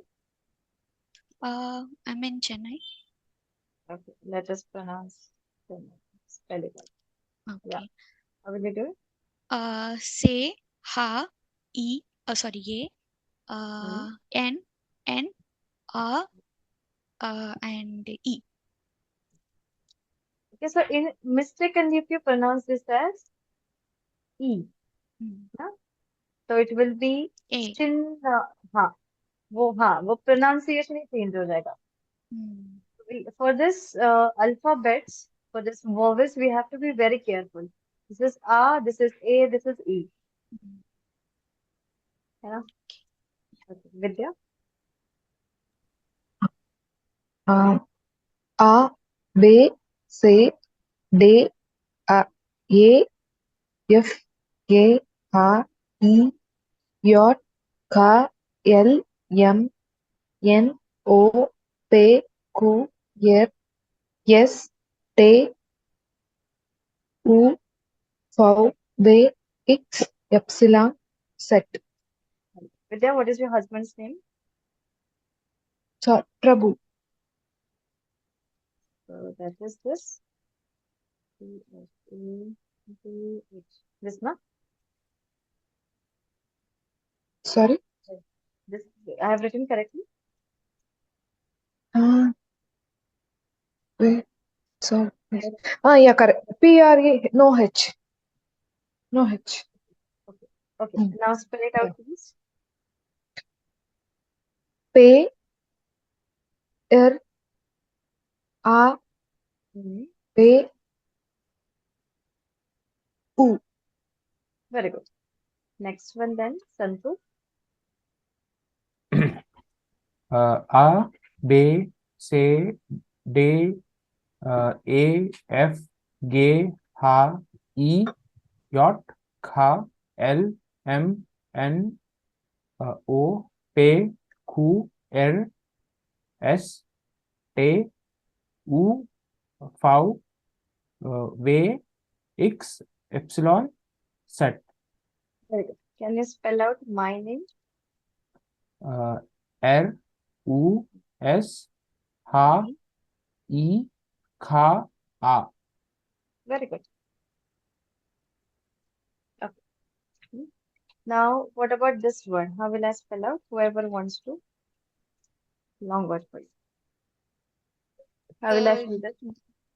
I'm in Chennai. Okay, let us pronounce, spell it out. Yeah, Okay. how will you do it? Say, ha, e, sorry, ye, Hmm. n, n, a, and e. Okay, so in mistakenly, if you pronounce this as E, Hmm. ना? So it will be A. chin, वो pronunciation ही change हो जाएगा. Hmm. For this alphabets, for this vowels, we have to be very careful. This is A, this is A, this is E. Hmm. है ना? Okay. Vidya? A, B, C, D, E, F, G, H, I, J, K, L, M, N, O, P, Q, R, S, T, U, V, V, X, Epsilon, Z. Vidya, what is your husband's name? So, Prabhu. So that is this. P-S-A-B-H. This, na? Sorry. This I have written correctly. Wait. So, yeah, correct. P-R-A, no H. No H. Okay. Okay. Now spell it out, please. P, R, A, B, U. Very good. Next one then, Santu. A, B, C, D, A, F, G, H, E, J, K, L, M, N, O, P, Q, R, S, T, U, V, V, X, Epsilon, Z. Very good. Can you spell out my name? R, U, S, H, E, K, A. Very good. Okay. Now, what about this word? How will I spell out? Whoever wants to. Long word for you. How will I spell that?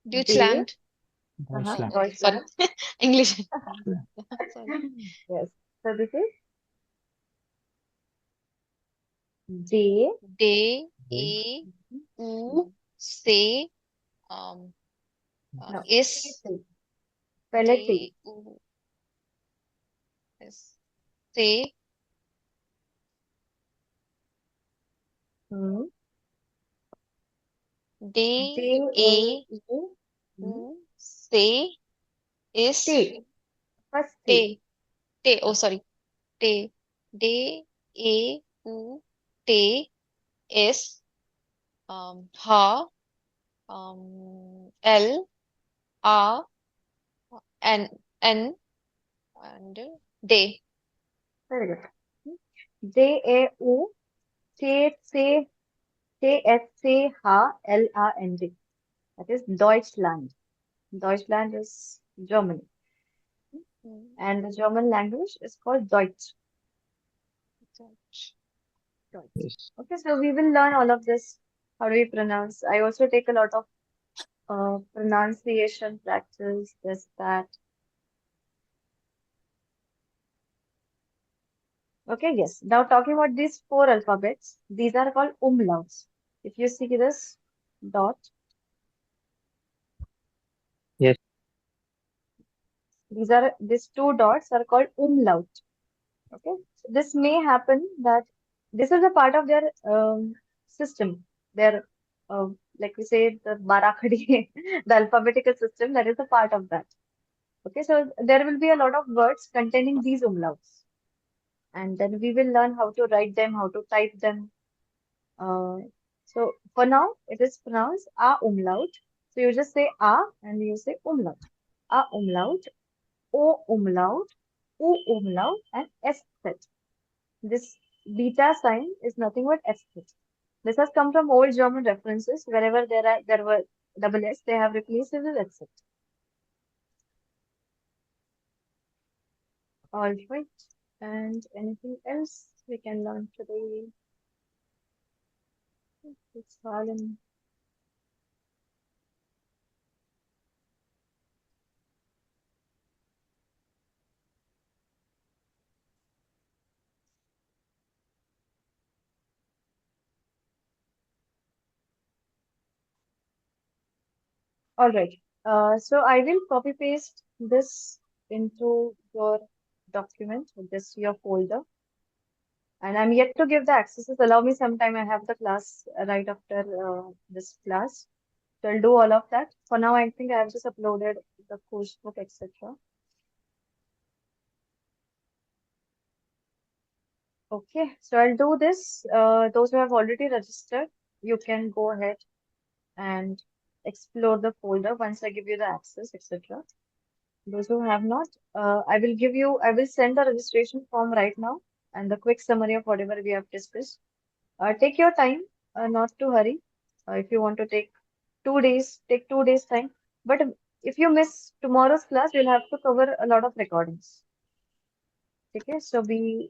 Deutschland. Deutschland. Sorry. Deutschland. English. Sorry. Yes. So this is D. D A U C No. is Spell it T. D U S C Hmm. D D A A U U C is T. First T. T T. Oh, sorry. T D A U T is H L R N N and day. Very good. D A U T C T S C H L A N D. That is Deutschland. Deutschland is Germany. And the German language is called Deutsch. Deutsch. Okay, so we will learn all of this. How do we pronounce? I also take a lot of pronunciation practice, this, that. Okay, yes. Now talking about these four alphabets, these are called umlauts. If you see this dot, Yes. these two dots are called umlaut. Okay, so this may happen that this is a part of their system. Their like we say the Barakhadi, the alphabetical system, that is a part of that. Okay, so there will be a lot of words containing these umlauts, and then we will learn how to write them, how to type them. So for now, it is pronounced a umlaut. So you just say a and you say umlaut. A umlaut, o umlaut, u umlaut, and s set. This beta sign is nothing but s set. This has come from old German references. Wherever there were double s, they have replaced it with s set. All right. And anything else we can learn today? It's all in. All right. So I will copy paste this into your document, this your folder. And I'm yet to give the accesses. Allow me some time. I have the class right after this class. So I'll do all of that. For now, I think I have just uploaded the course book, etc. Okay, so I'll do this. Those who have already registered, you can go ahead and explore the folder once I give you the access, etc. Those who have not, I will send the registration form right now and the quick summary of whatever we have discussed. Take your time, not to hurry. If you want to take 2 days, take 2 days time. But if you miss tomorrow's class, you'll have to cover a lot of recordings. Okay, so the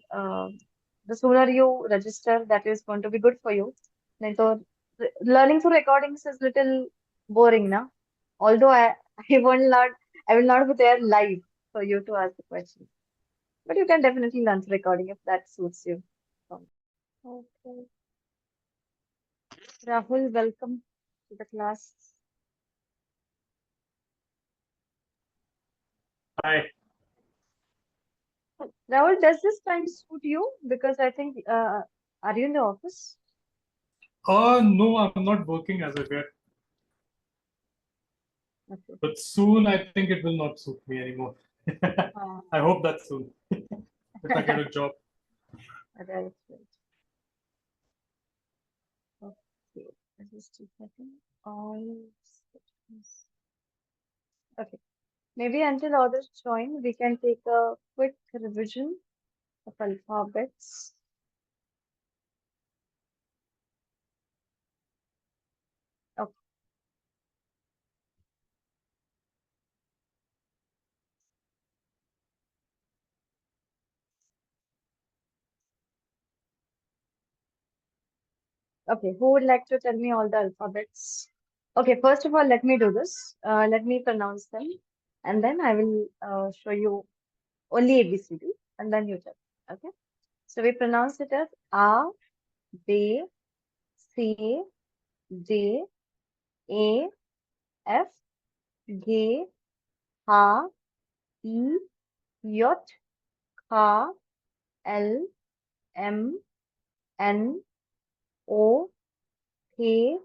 sooner you register, that is going to be good for you. Nahin to learning through recordings is little boring, na? Although I will not, I will not be there live for you to ask the question. But you can definitely learn through recording if that suits you. Okay. Rahul, welcome to the class. Hi. Rahul, does this time suit you? Because I think, are you in the office? No, I'm not working as of yet. Okay. But soon I think it will not suit me anymore. I hope that's soon. If I get a job. Right. Okay. Just a second. All settings. Okay. Maybe until others join, we can take a quick revision of alphabets. Okay. Okay. Who would like to tell me all the alphabets? Okay. First of all, let me do this. Let me pronounce them, and then I will show you only ABCD, and then you tell. Okay. So we pronounce it as A, B, C, D, A, F, G, H, E, J, K, L, M, N, O, P,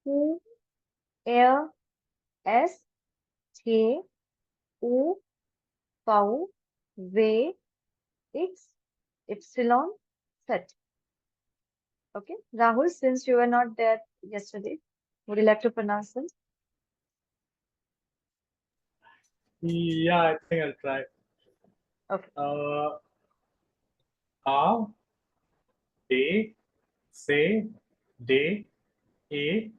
Q, R, S, T, U, V, W, X, Y, Z. Okay. Rahul, since you were not there yesterday, would you like to pronounce them? Yeah, I think I'll try. Okay. A, B, C, D, E,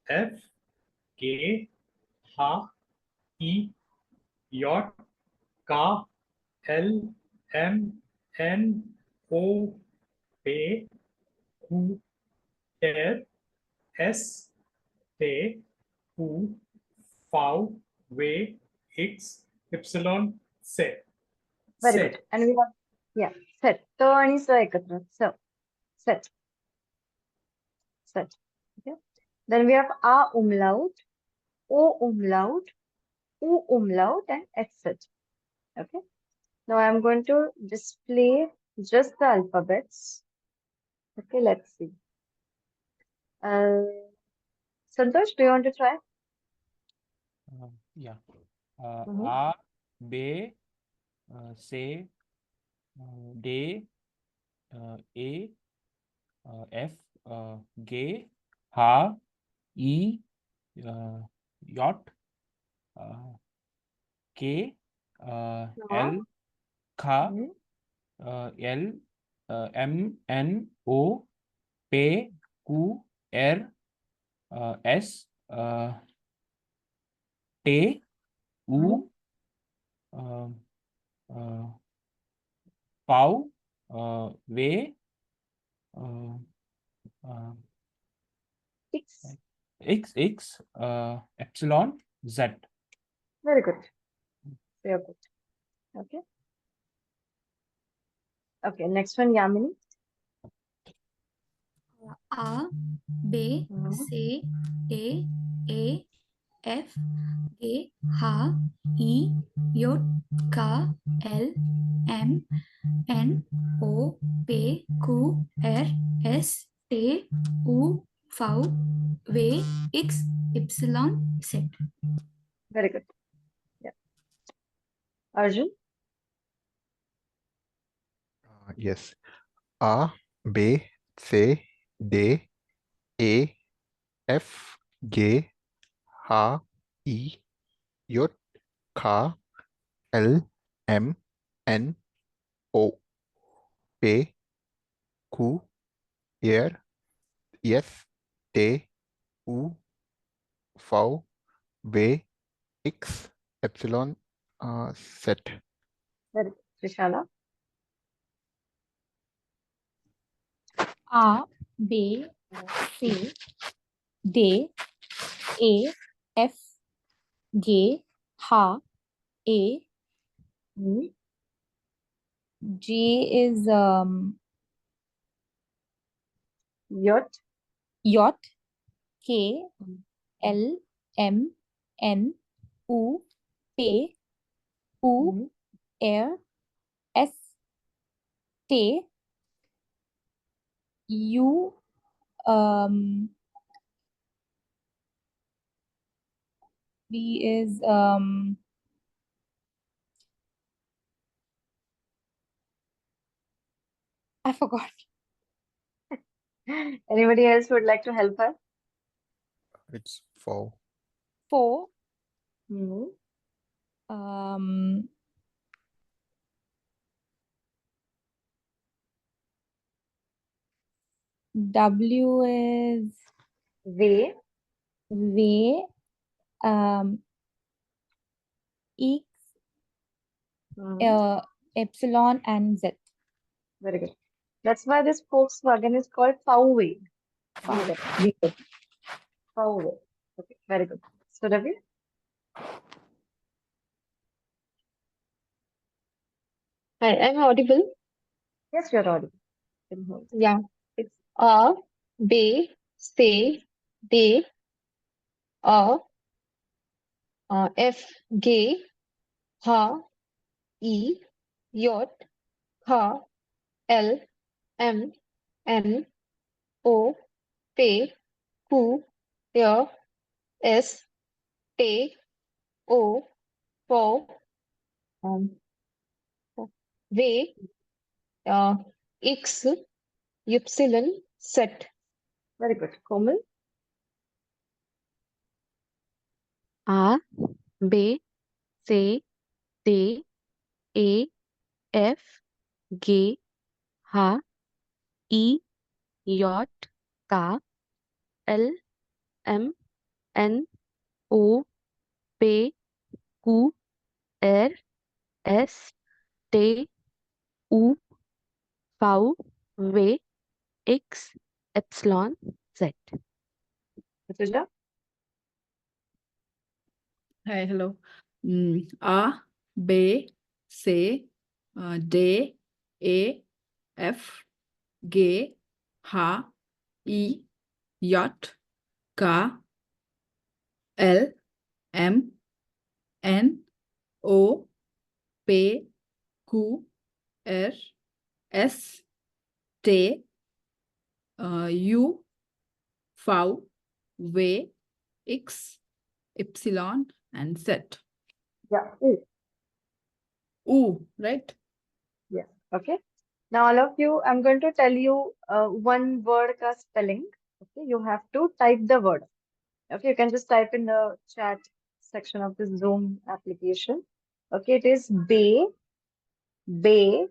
F, G, H, E, J, K, L, M, N, O, P, Q, R, S, T, U, V, W, X, Y, Z. Very good. And we have, yeah, set. तो आणि स एकत्र. So, set. Set. Okay. Then we have A umlaut, O umlaut, U umlaut, and etc. Okay. Now I'm going to display just the alphabets. Okay, let's see. Santosh, do you want to try? Yeah. Mhm. A, B, C, D, A, F, G, H, E, J, K, L, K, L, M, N, O, P, Q, R, S, T, U, V, V, X. X, epsilon, Z. Very good. Very good. Okay. Okay, next one, Yamini. A, B, C, A, F, G, H, E, J, K, L, M, N, O, P, Q, R, S, T, U, V, W, X, Y, Z. Very good. Yeah. Arjun. Yes. A, B, C, D, E, F, G, H, E, J, K, L M N O P Q R S T U V W X epsilon Z. Very good. Trishana. A, B, C, D, E, F, G, H, A, G is Yacht. yacht, K, L, M, N, U, P, U, R, S, T, U, B is I forgot. Anybody else would like to help her? It's 4. 4, Hmm. W is V. V, X, epsilon and Z. Very good. That's why this Volkswagen is called VW. Far. VW. Okay, very good. So Ravi? Hi, I'm audible. Yes, you're audible. Can hold. Yeah, it's A, B, C, D, F, G, H, E, J, K, L, M, N, O, P, Q, R, S, T, O, V, um, V, X, Y, Z. Very good. Komal? A, B, C, D, E, F, G, H, E, J, K, L, M, N, O, P, Q, R, S, T, U, V, W, X, epsilon, Z. Rituja? Hi, hello. A, B, C, D, E, F, G, H, E, J, K, L, M, N, O, P, Q, R, S, T, U, V, W, X, epsilon, and Z. Yeah. U. U, right? Yes. Okay. Now, all of you, I'm going to tell you one word ka spelling. Okay. You have to type the word. Okay. You can just type in the chat section of this Zoom application. Okay. It is bay, bay.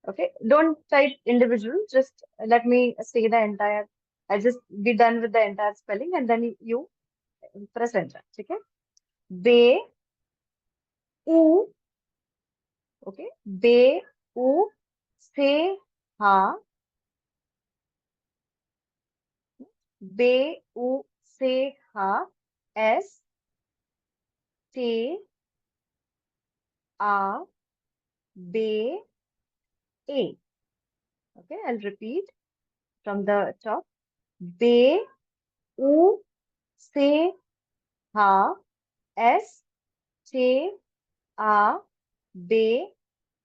Okay. Don't type individual. Just let me say the entire. I'll just be done with the entire spelling and then you press enter. Okay. Bay, u. Okay. Bay, u, se, ha. Be, u, se, ha, s, te, a, be, a. Okay, I'll repeat from the top. Be, u, se, ha, s, te, a, be,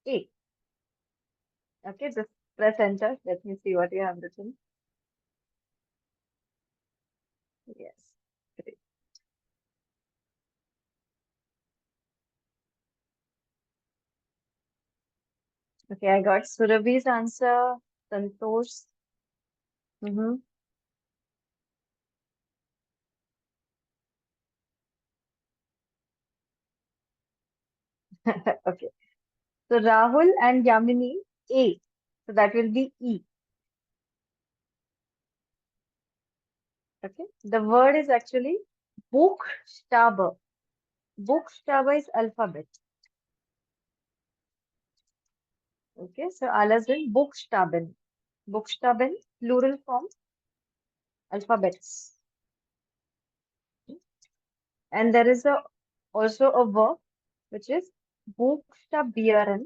a. Okay, just press enter. Let me see what you have written. Yes. Great. Okay, I got Surabhi's answer. Santosh. Okay. So Rahul and Yamini, A. So that will be E. Okay. The word is actually Buchstabe. Buchstabe is alphabet. Okay. So alles in Buchstaben. Buchstaben, plural form, alphabets. And there is also a verb which is Buchstabieren.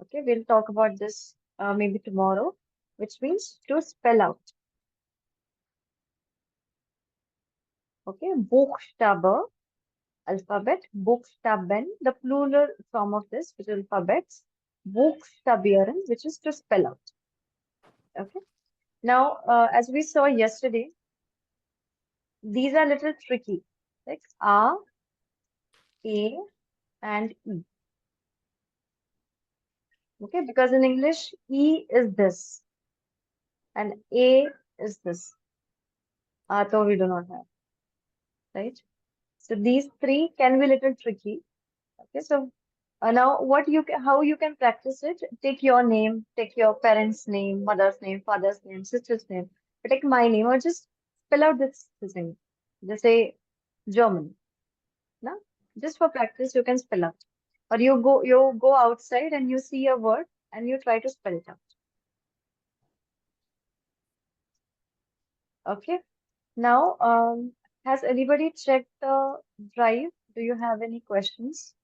Okay, we'll talk about this maybe tomorrow, which means to spell out. Okay, Buchstabe, alphabet, Buchstaben, the plural form of this, which is alphabets, Buchstabieren, which is to spell out. Okay, now as we saw yesterday, these are little tricky, like A, A, and E. Okay, because in English, E is this and A is this. Though we do not have, right? So these three can be little tricky. Okay, so now how you can practice it? Take your name, take your parents' name, mother's name, father's name, sister's name, or take my name, or just spell out this thing. Just say German. No? Just for practice, you can spell out. Or you go outside and you see a word and you try to spell it out. Okay. Now, has anybody checked the drive? Do you have any questions?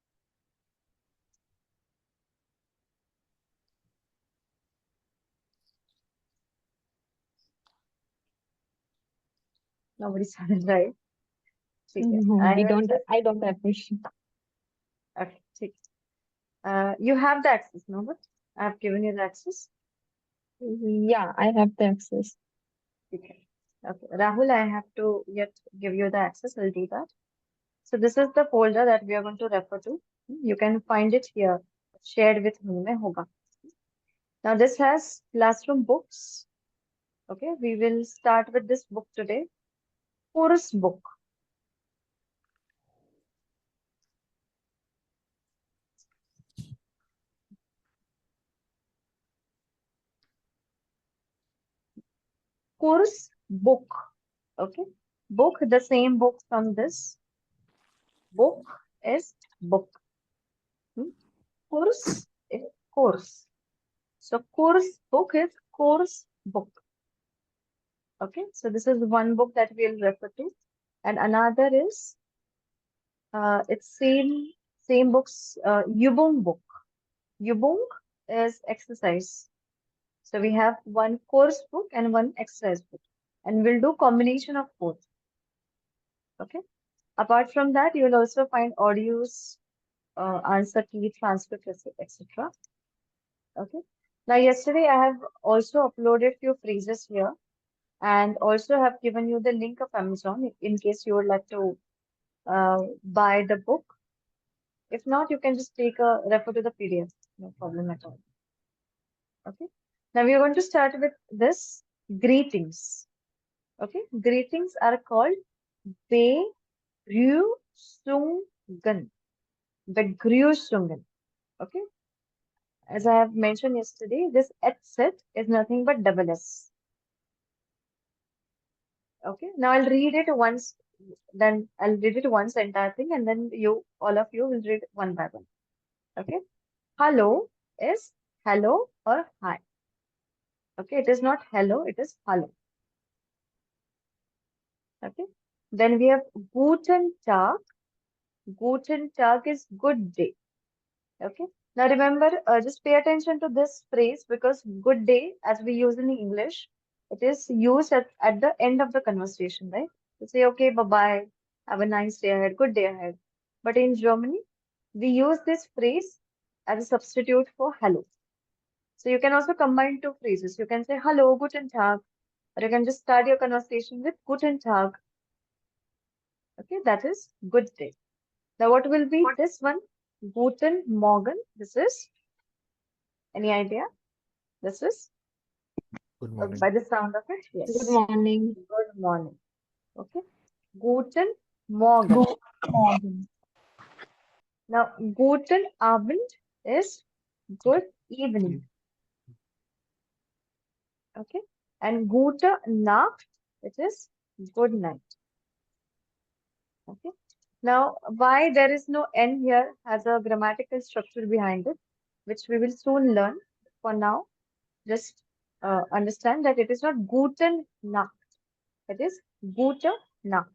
Nobody's on the drive. Okay. No, I we will don't. just I don't have question. okay. ठीक. You have the access, no? But I have given you the access. Yeah, I have the access. Okay. Okay. Rahul, I have to yet give you the access. I'll do that. So this is the folder that we are going to refer to. You can find it here. Shared with me mein hoga. Now this has classroom books. Okay. We will start with this book today. Course book. Course book. Okay. Book, the same book from this. Book is book. Course is course. So course book is course book. Okay, so this is one book that we'll refer to, and another is it's same books. Übung book. Übung is exercise. So we have one course book and one exercise book, and we'll do combination of both. Okay. Apart from that, you will also find audios, answer key, transcript, etc. Okay. Now, yesterday I have also uploaded few phrases here and also have given you the link of Amazon in case you would like to buy the book. If not, you can just take a refer to the PDF. No problem at all. Okay. Now we are going to start with this greetings. Okay. Greetings are called Begrüßungen. Begrüßungen. Okay. As I have mentioned yesterday, this set is nothing but double S. Okay, now I'll read it once, then I'll read it once, the entire thing, and then all of you will read one by one. Okay, hello is hello or hi. Okay, it is not hello, it is hello. Okay, then we have Guten Tag. Guten Tag is good day. Okay, now remember, just pay attention to this phrase because good day, as we use in English, it is used at the end of the conversation, right? To say, okay, bye-bye, have a nice day ahead, good day ahead. But in Germany, we use this phrase as a substitute for hello. So you can also combine two phrases. You can say hello, guten Tag, or you can just start your conversation with guten Tag. Okay, that is good day. Now, what will be this one? Guten Morgen. This is any idea? This is Good morning. by the sound of it. Yes. Good morning. Good morning. Okay. Guten Morgen. Good morning. Now, guten Abend is good evening. Okay. And gute Nacht, it is good night. Okay. Now, why there is no N here has a grammatical structure behind it, which we will soon learn. For now, just understand that it is not guten Nacht. It is gute Nacht.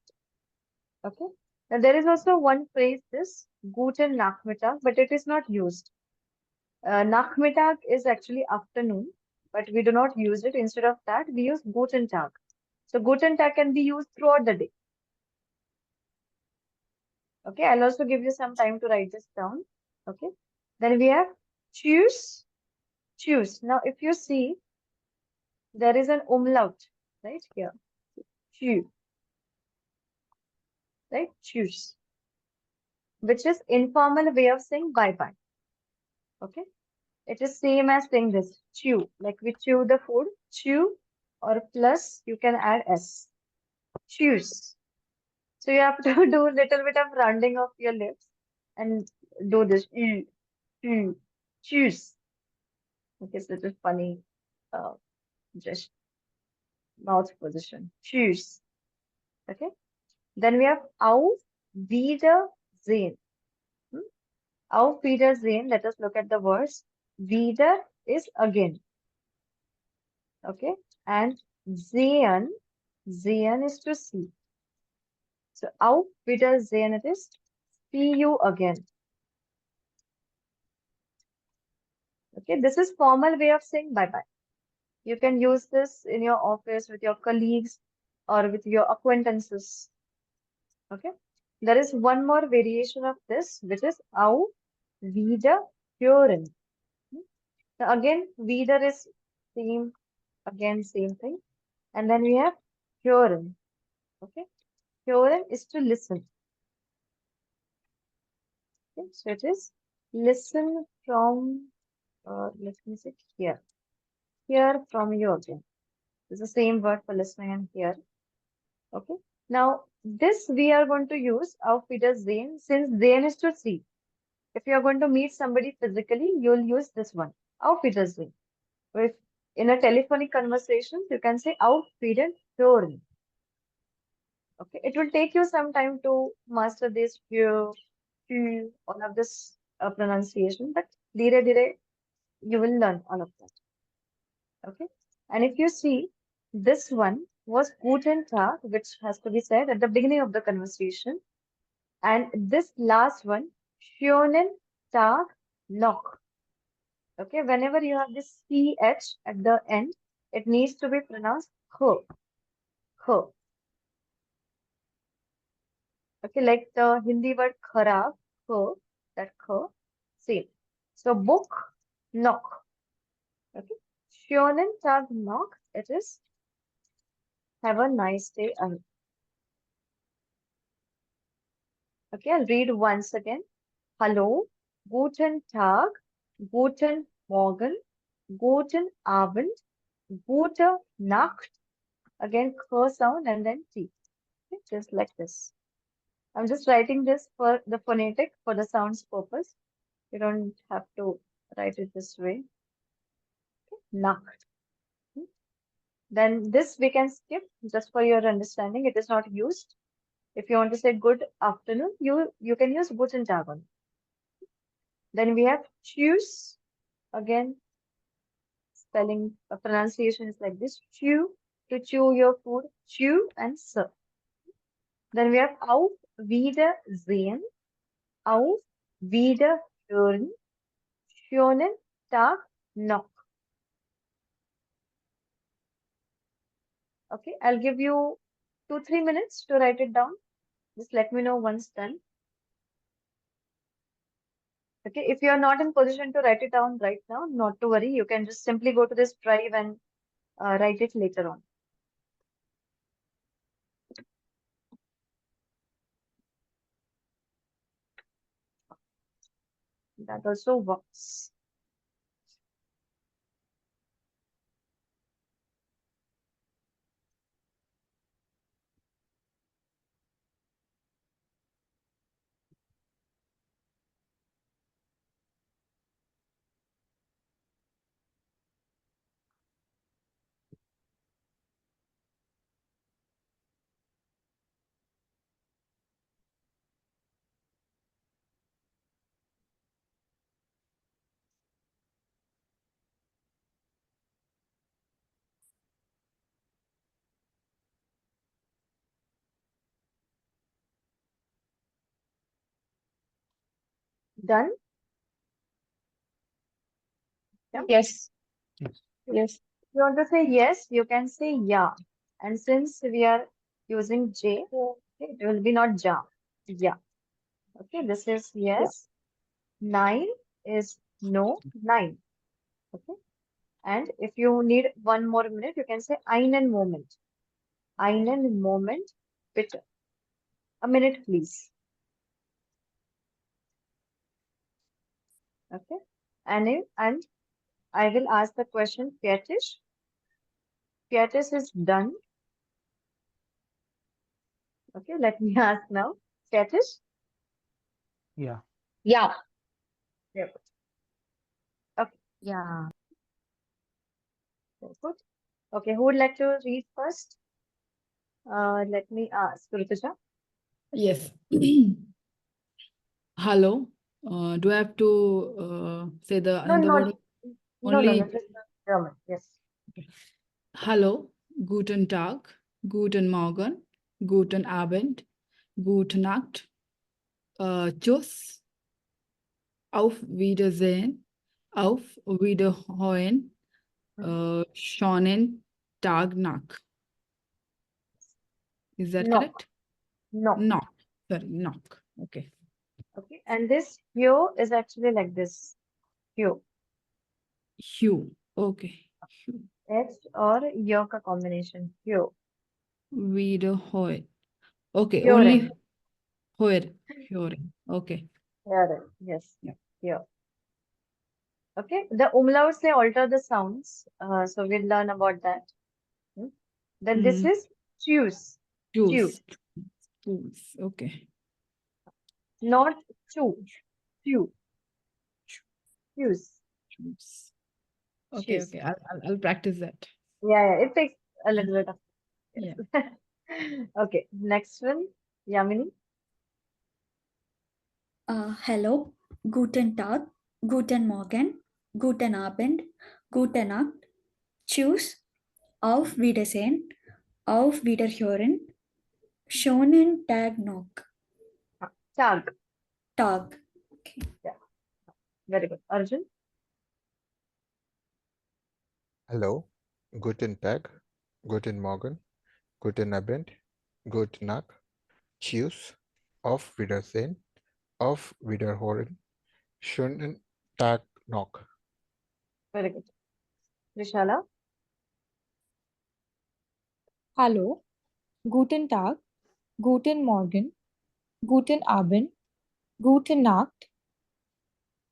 Okay. Now, there is also one phrase, this guten Nachmittag, but it is not used. Nachmittag is actually afternoon, but we do not use it. Instead of that, we use Guten Tag. So Guten Tag can be used throughout the day. Okay, I'll also give you some time to write this down. Okay, then we have choose, choose. Now, if you see, there is an umlaut right here. Choose, right? Choose, which is informal way of saying bye bye. Okay, it is same as saying this chew, like we chew the food, chew, or plus you can add s. Choose. So you have to do a little bit of rounding of your lips and do this. Choose. Okay, so it's a funny uh, just mouth position. Choose. Okay. Then we have auf Wiedersehen. Auf Wiedersehen. Let us look at the words. Wieder is again. Okay. And sehen. Sehen is to see. So auf Wiedersehen it is see you again. Okay, this is formal way of saying bye-bye. You can use this in your office with your colleagues or with your acquaintances. Okay, there is one more variation of this, which is auf Wiederhören. Now again, wieder is same, again same thing. And then we have hören. Okay, hören is to listen. Okay, so it is listen from, let me say here. Hear from you again. It's the same word for listening and hear. Okay. Now, this we are going to use auf Wiedersehen since Sehen is to see. If you are going to meet somebody physically, you'll use this one, auf Wiedersehen. Or if in a telephonic conversation, you can say auf Wiederhören. Okay. It will take you some time to master this few, all of this pronunciation, but dire dire, you will learn all of that. Okay. And if you see, this one was Guten Tag, which has to be said at the beginning of the conversation. And this last one, Schönen Tag noch. Okay, whenever you have this CH at the end, it needs to be pronounced ho, ho. Okay, like the Hindi word kharab, ho, that ho, same. So book, knock. Okay, Schönen Tag noch, it is have a nice day ahead. Okay, I'll read once again. Hallo, guten Tag, guten Morgen, guten Abend, gute Nacht. Again, k sound and then t. Okay, just like this. I'm just writing this for the phonetic, for the sounds purpose. You don't have to write it this way. Okay, Nacht. Then this we can skip just for your understanding. It is not used. If you want to say good afternoon, you can use guten Tag on. Then we have choose. Again, spelling pronunciation is like this: chew, to chew your food, chew and serve. Then we have auf Wiedersehen, auf Wiederhören, schönen Tag noch. Okay, I'll give you 2-3 minutes to write it down. Just let me know once done. Okay, if you are not in position to write it down right now, not to worry. You can just simply go to this drive and write it later on. That also works. Done? Yeah. Yes. Yes. Yes. You want to say yes, you can say yeah. And since we are using J, okay, it will be not ja. Yeah. Okay, this is Yeah. yes. 9 is no, 9. Okay. And if you need one more minute, you can say einen Moment. Einen Moment. Bitte. A minute, please. Okay. And I will ask the question, fertig. Fertig is done. Okay, let me ask now. Fertig? Yeah. Yeah. Yeah. Okay, Yeah. very good. Okay, who would like to read first? Let me ask Rutuja. Yes. Hello. Do I have to say the No, another not word? no, no, no, Only just German. Yes. Hallo, guten Tag, guten Morgen, guten Abend, gute Nacht, tschüss, auf Wiedersehen, auf Wiederhören, schönen Tag noch. Is that No, correct? no. Knock. Sorry, knock. Okay. Okay, and this hue is actually like this. Hue. Hue. Okay. Hue. H or Y का combination. Hue. Wiederhören. Okay. Hearing. Only hearing. Okay. Hearing. Yes. Yeah. Here. Okay. The umlauts they alter the sounds. So we'll learn about that. Hmm. Then this is choose. Choose. Choose. Okay. Not chew. Chew. Choose. Choose. Okay. Choose. Okay. I'll practice that. Yeah, it takes a little bit of. Yeah. Okay. Next one. Yamini. Hello, guten Tag, guten Morgen, guten Abend, gute Nacht, tschüss, auf Wiedersehen, auf Wiederhören, schönen Tag noch. Tag. Tag. Okay. Yeah. Very good. Arjun. Hello, guten Tag, guten Morgen, guten Abend, gute Nacht, tschüss, auf Wiedersehen, auf Wiederhören, schönen Tag noch. Very good. Rishala. Hallo, guten Tag, guten Morgen, guten Abend, gute Nacht,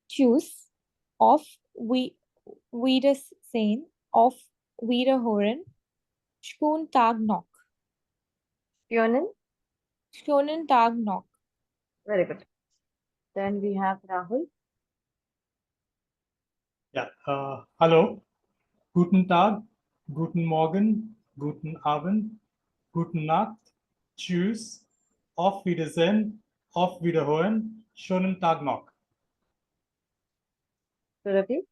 tschüss, auf Wiedersehen, auf Wiederhören, schönen Tag noch. Fionin. Schönen Tag noch. Very good. Then we have Rahul. Yeah. Hallo. Guten Tag. Guten Morgen. Guten Abend. Guten Nacht. Tschüss. Auf Wiedersehen. Auf Wiederhören. Schönen Tag noch. Surabhi.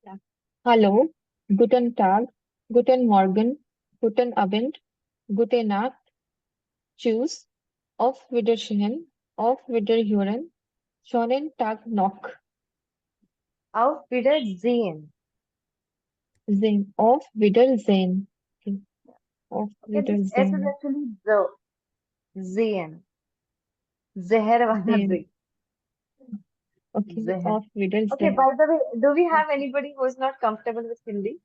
Ja. Hallo, guten Tag, guten Morgen, guten Abend, gute Nacht, tschüss, auf Wiedersehen, auf Wiederhören, schönen Tag noch. Auf Wiedersehen. Sehen, auf Wiedersehen. Okay. Auf Okay, this S is Wiedersehen. actually the Sehen. Zeher wala Sehen. ze. Okay, Zeher. auf Okay, Wiedersehen. by the way, do we have anybody who is not comfortable with Hindi?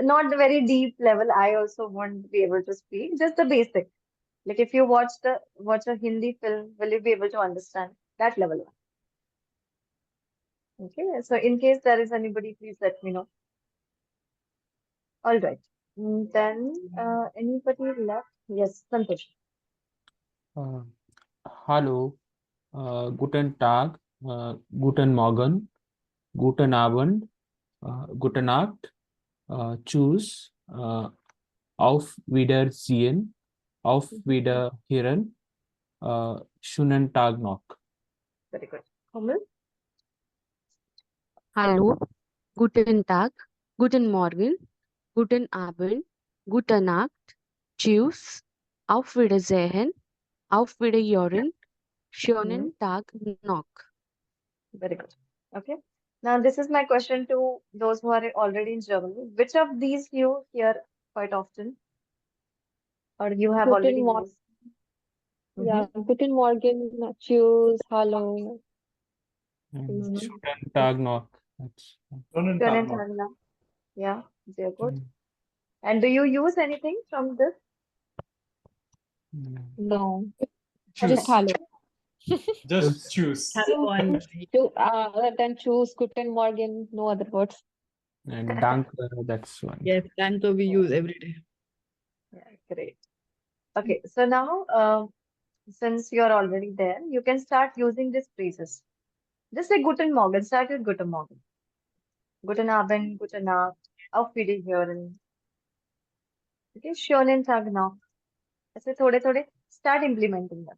Not the very deep level. I also won't be able to speak. Just the basic. Like if you watch a Hindi film, will you be able to understand that level one? Okay, so in case there is anybody, please let me know. All right. Then anybody left? Yes, Santosh. Hallo, guten Tag, guten Morgen, guten Abend, gute Nacht, tschüss, auf Wiedersehen, auf Wiederhören, schönen Tag noch. Very good. Komal. Hallo, guten Tag, guten Morgen, guten Abend, gute Nacht, tschüss, auf Wiedersehen, auf Wiederhören, Schönen Tag noch. Very good. Okay. Now, this is my question to those who are already in Germany. Which of these you hear quite often, or you have already Guten Morgen. used? Yeah, Guten Morgen, choose, hello. Schönen Tag noch. That's Schönen Tag noch. Yeah, sehr gut. And do you use anything from this? No. Choose. Hello. Just choose. Hello and Other than choose, Guten Morgen, no other words. and Danke, that's one. yes, danke we use every day. Yeah, great. Okay, so now, since you're already there, you can start using these phrases. Just say Guten Morgen. Start with Guten Morgen. Guten Abend, Gute Nacht, Auf Wiederhören. Okay, Schönen Tag noch. ऐसे थोड़े थोड़े start implementing them.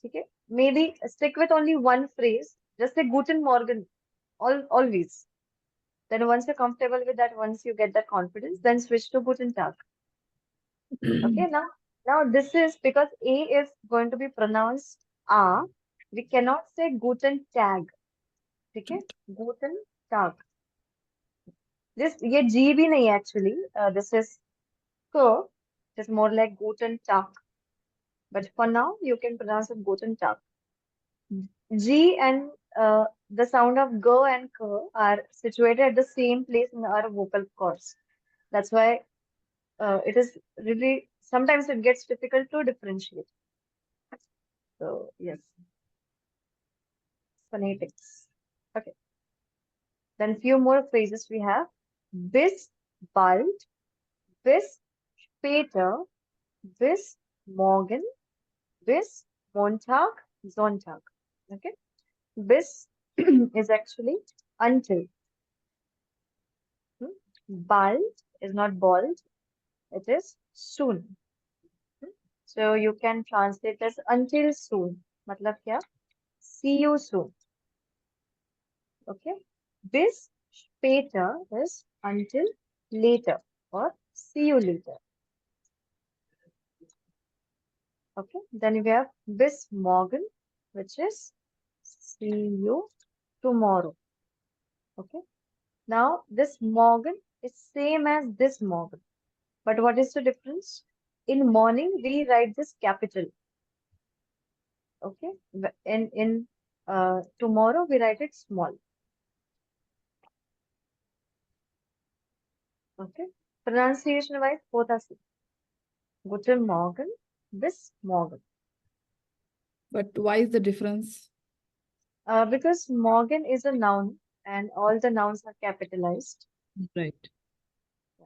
Okay, maybe stick with only one phrase. Just say Guten Morgen, always. Then once you're comfortable with that, once you get that confidence, then switch to Guten Tag. Okay, now this is because A is going to be pronounced A. We cannot say Guten Tag. Okay, Guten Tag. ये G भी नहीं actually. This is K. It's more like Guten Tag. But for now, you can pronounce it Guten Tag. G and the sound of G and K are situated at the same place in our vocal cords. That's why it is really, sometimes it gets difficult to differentiate. So, yes. Phonetics. Okay. Then few more phrases we have. Bis bald, bis später, bis morgen, bis Montag, Sonntag. Okay. Bis is actually until. Bald is not bald, it is soon. So you can translate as until soon. मतलब क्या? See you soon. Okay. Bis später is until later or see you later. Okay. Then we have bis morgen, which is see you tomorrow. Okay. Now this morgen is same as this morgen. But what is the difference? In morning, we write this capital. Okay. In tomorrow, we write it small. Okay. Pronunciation wise, both are same. Guten Morgen, bis morgen. But why is the difference? Because morgen is a noun and all the nouns are capitalized. Right.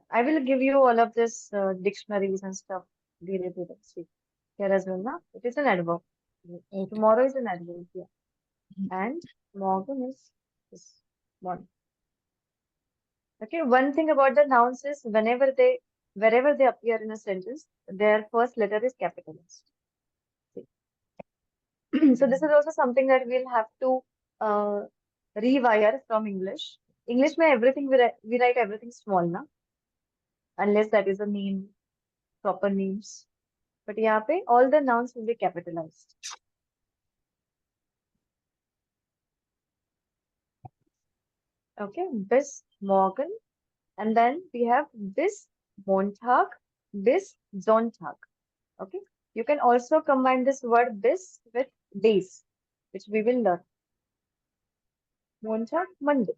I will give you all of this dictionaries and stuff. Here as well. Na? It is an adverb. Okay. Tomorrow is an adverb. Yeah. And morgen is this one. Okay, one thing about the nouns is wherever they appear in a sentence, their first letter is capitalized. So this is also something that we'll have to rewire from English. English mein everything we write everything small, na? Unless that is a name, proper names. But यहाँ पे all the nouns will be capitalized. Okay, bis morgen, and then we have bis Montag, bis Sonntag. Okay, you can also combine this word bis with days, which we will learn. Montag, Monday.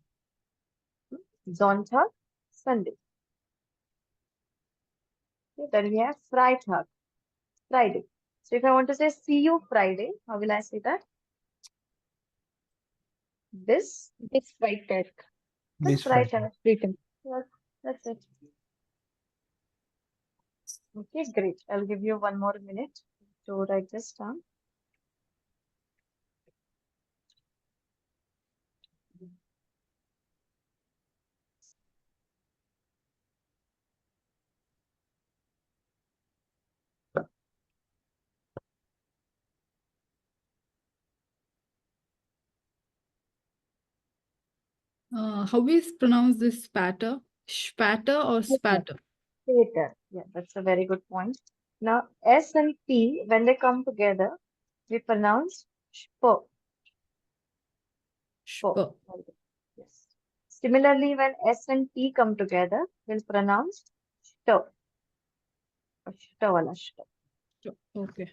Sonntag, Sunday. Okay, then we have Freitag, Friday. So if I want to say see you Friday, how will I say that? Bis Freitag. Bis Freitag. Written. Yes, that's it. Okay, great. I'll give you one more minute to write this down. How we pronounce this spatter? Spatter or spatter? Spatter. Yeah, that's a very good point. Now, S and P, when they come together, we pronounce sp. Sp. Yes. Similarly, when S and P come together, we'll pronounce st. St wala st. Okay.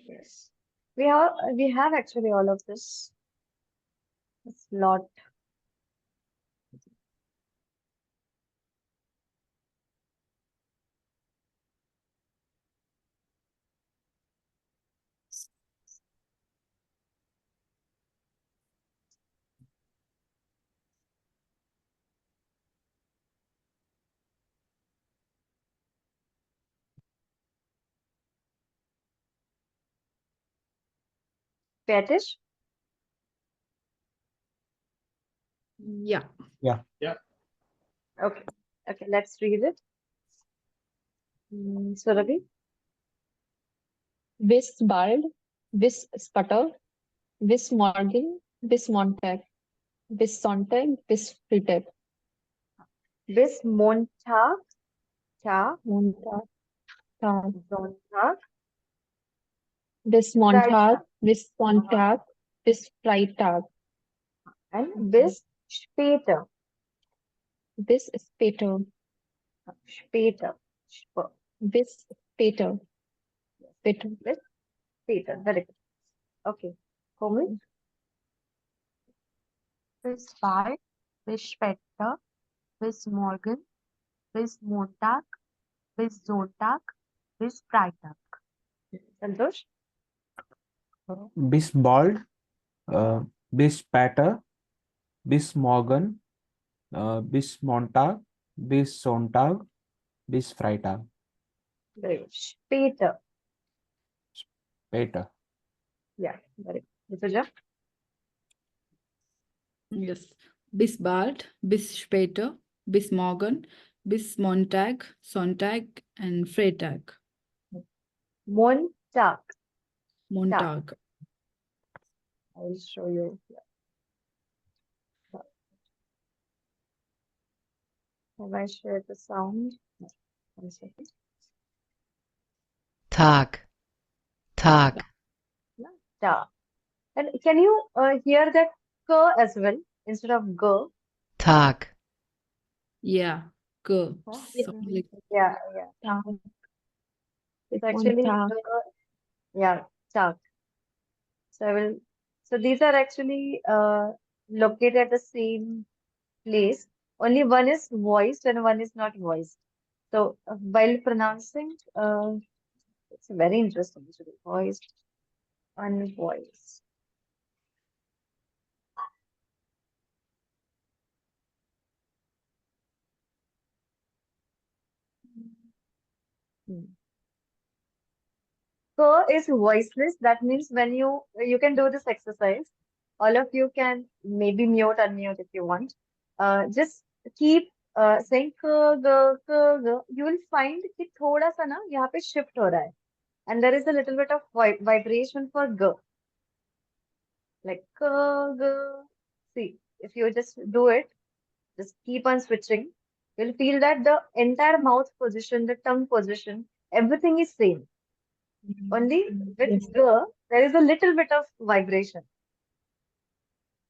Yes. We have actually all of this. It's a lot. Fetish? Yeah. Yeah. Yeah. Okay. Okay, let's read it. Surabhi? Bis bald, bis sputter, bis morgen, bis Montag, bis Sonntag, bis Freitag. Bis Montag, Montag, Tag. Sonntag, Bis Montag, Freitag. bis Sonntag, bis Freitag. And bis später. Bis später. Später. Sp. Bis später. Später. Bis später. Very good. Okay. Komal? Bis bald, bis später, bis morgen, bis Montag, bis Sonntag, bis Freitag. Santosh? Bis bald, bis später, bis morgen, bis Montag, bis Sonntag, bis Freitag. Very good. Später. Später. Yeah, very good. Rituja? Yes. Bis bald, bis später, bis morgen, bis Montag, Sonntag, and Freitag. Montag. Montag. I will show you. Yeah. Have I shared the sound? No. 1 second. Tag. Tag. Yeah. Da. And can you hear that k as well instead of g? Tag. Yeah. Go. Huh? Something like Yeah, yeah. Tag. It's actually Montag. yeah, Tag. So I will. So these are actually located at the same place. Only one is voiced and one is not voiced. So while pronouncing, it's very interesting. Actually. Voiced, unvoiced. Hmm. K is voiceless. That means when you can do this exercise, all of you can maybe mute, unmute if you want. Just keep saying k, g, k, g. You will find कि थोड़ा सा ना यहाँ पे shift हो रहा है, and there is a little bit of vibration for g, like k, g. See, if you just do it, just keep on switching. You'll feel that the entire mouth position, the tongue position, everything is same. Only with Yes. g, there is a little bit of vibration.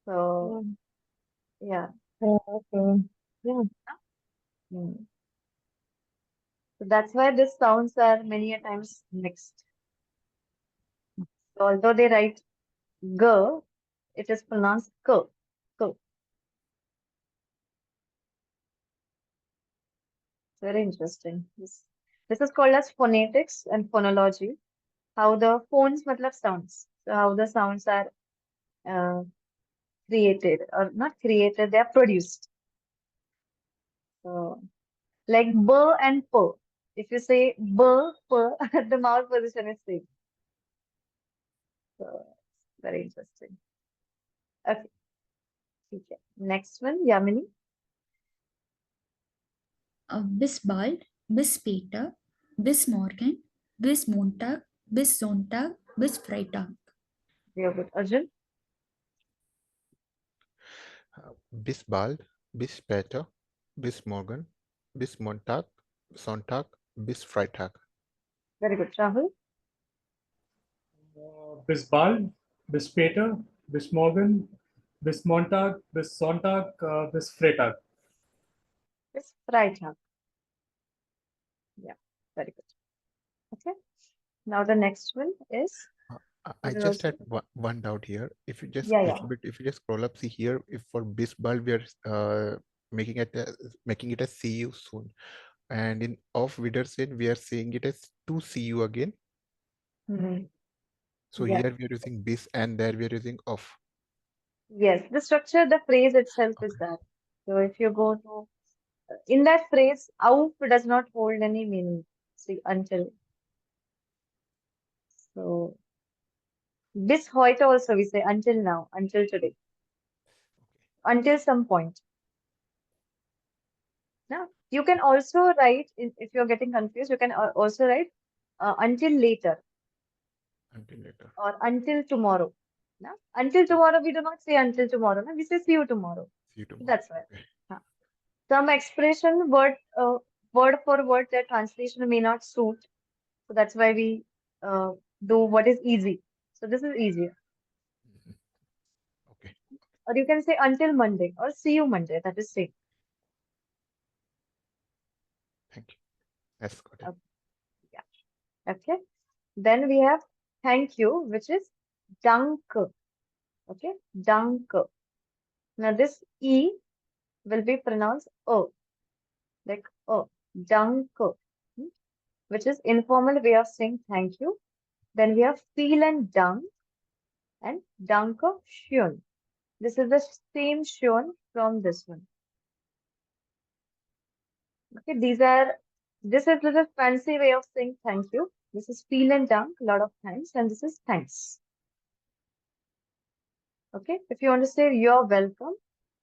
So, yeah. Okay. Yeah. Hmm. So that's why these sounds are many a times mixed. So although they write g, it is pronounced k. K. Very interesting. This is called as phonetics and phonology. How the phones matlab sounds. So how the sounds are uh, created or not created, they are produced. So like b and p. If you say b, p, the mouth position is same. So very interesting. Okay. Okay. Next one, Yamini. Bis bald, bis später, bis morgen, bis Montag, bis Sonntag, bis Freitag. Very good. Arjun. Bis bald, bis später, bis morgen, bis Montag, Sonntag, bis Freitag. Very good. Rahul? Bis bald, bis später, bis morgen, bis Montag, bis Sonntag, bis Freitag. Bis Freitag. Yeah, very good. Okay. Now the next one is. I just had one doubt here. If you just Yeah. if you just scroll up, see here, if for bisbal we are making it as see you soon, and in off Wiedersehen we are saying it as to see you again. So Yeah. here we are using bis and there we are using off. Yes, the structure, the phrase itself is that. So if you go to in that phrase, auf does not hold any meaning. See, until. So bis heute also we say until now, until today, until some point. Now you can also write if you're getting confused, you can also write until later Until later. or until tomorrow. Now, until tomorrow we do not say until tomorrow. No? We say see you tomorrow. See you tomorrow. That's why. Okay. Some expression word for word, their translation may not suit. So that's why we do what is easy. So this is easier. Okay. Or you can say until Monday or see you Monday. That is same. Thank you. That's good. Okay. Yeah. Okay. Then we have thank you, which is dank. Okay. Dank. Now this E will be pronounced O. Like O. Dank. Which is informal way of saying thank you. Then we have vielen Dank and danke schön. This is the same schön from this one. Okay, this is the fancy way of saying thank you. This is vielen Dank, a lot of thanks, and this is thanks. Okay, if you want to say you're welcome,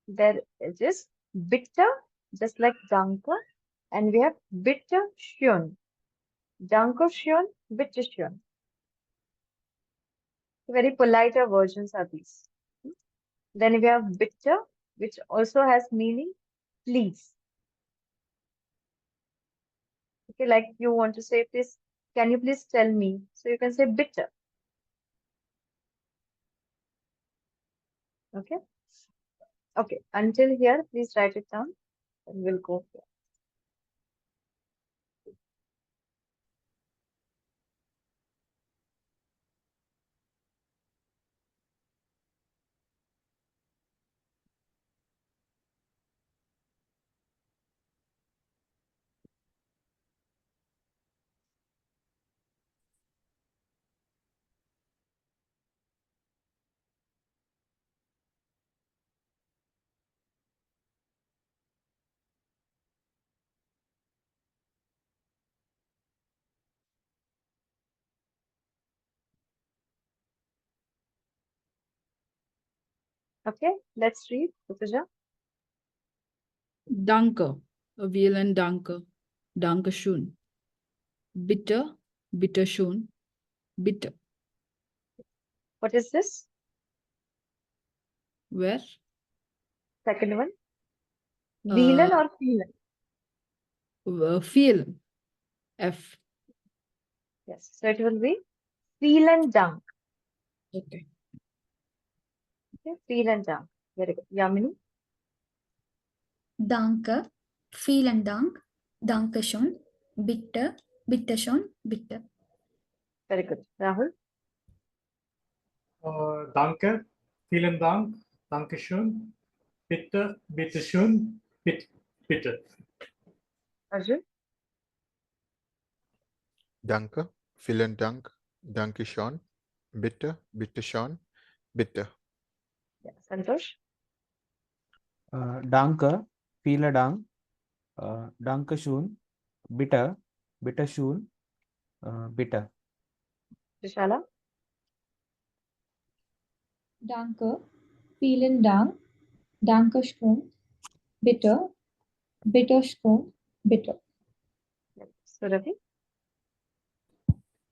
there it is bitte, just like danke, and we have bitte schön. Danke schön, bitte schön. Very politer versions are these. Then we have bitte, which also has meaning please. Okay, like you want to say, please, can you please tell me? So you can say bitte. Okay. Okay. Until here, please write it down and we'll go here. Okay, let's read. Rutuja. Danke, vielen Danke, Danke schön. Bitte, bitte schön, bitte. What is this? Where? Second one. Vielen or vielen? Vielen. F. Yes, so it will be vielen Dank. Okay. Okay, vielen Dank. Very good. Yamini. Danke, vielen Dank, danke schön, bitte, bitte schön, bitte. Very good. Rahul. Danke, vielen Dank, danke schön, bitte, bitte schön, bitte, bitte. Arjun. Danke, vielen Dank, danke schön, bitte, bitte schön, bitte. Yeah. Santosh. Danke, vielen Dank, danke schön, bitte, bitte schön, bitte. Rishala. Danke, vielen Dank, danke schön, bitte, bitte schön, bitte. So Ravi.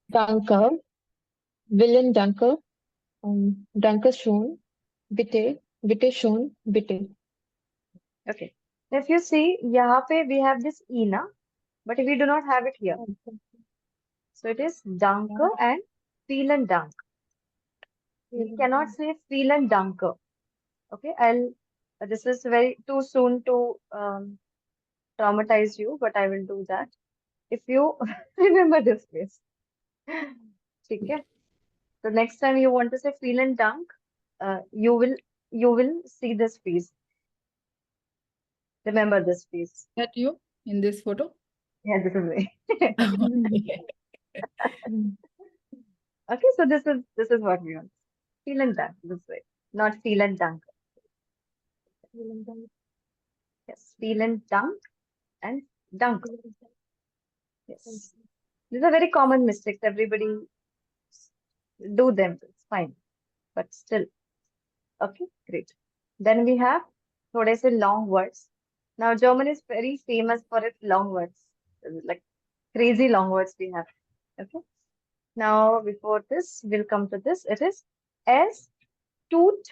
Danke, vielen Danke, danke schön, bitte, bitte schön, bitte. Okay. If you see, यहाँ पे we have this E na, but we do not have it here. So it is Danke and vielen Dank. We cannot say vielen Danke. Okay, this is very too soon to traumatize you, but I will do that. If you remember this phrase. Okay. So next time you want to say vielen Dank, you will see this piece. Remember this piece. That you in this photo? Yeah, this is me. Okay. Okay, so this is what we want. Vielen Dank this way, not vielen Dank. Vielen Dank. Yes, vielen Dank and Dank. Yes, these are very common mistakes. Everybody do them. It's fine, but still. Okay, great. Then we have थोड़े से long words. Now German is very famous for its long words, like crazy long words we have. Okay. Now before this, we'll come to this. It is es tut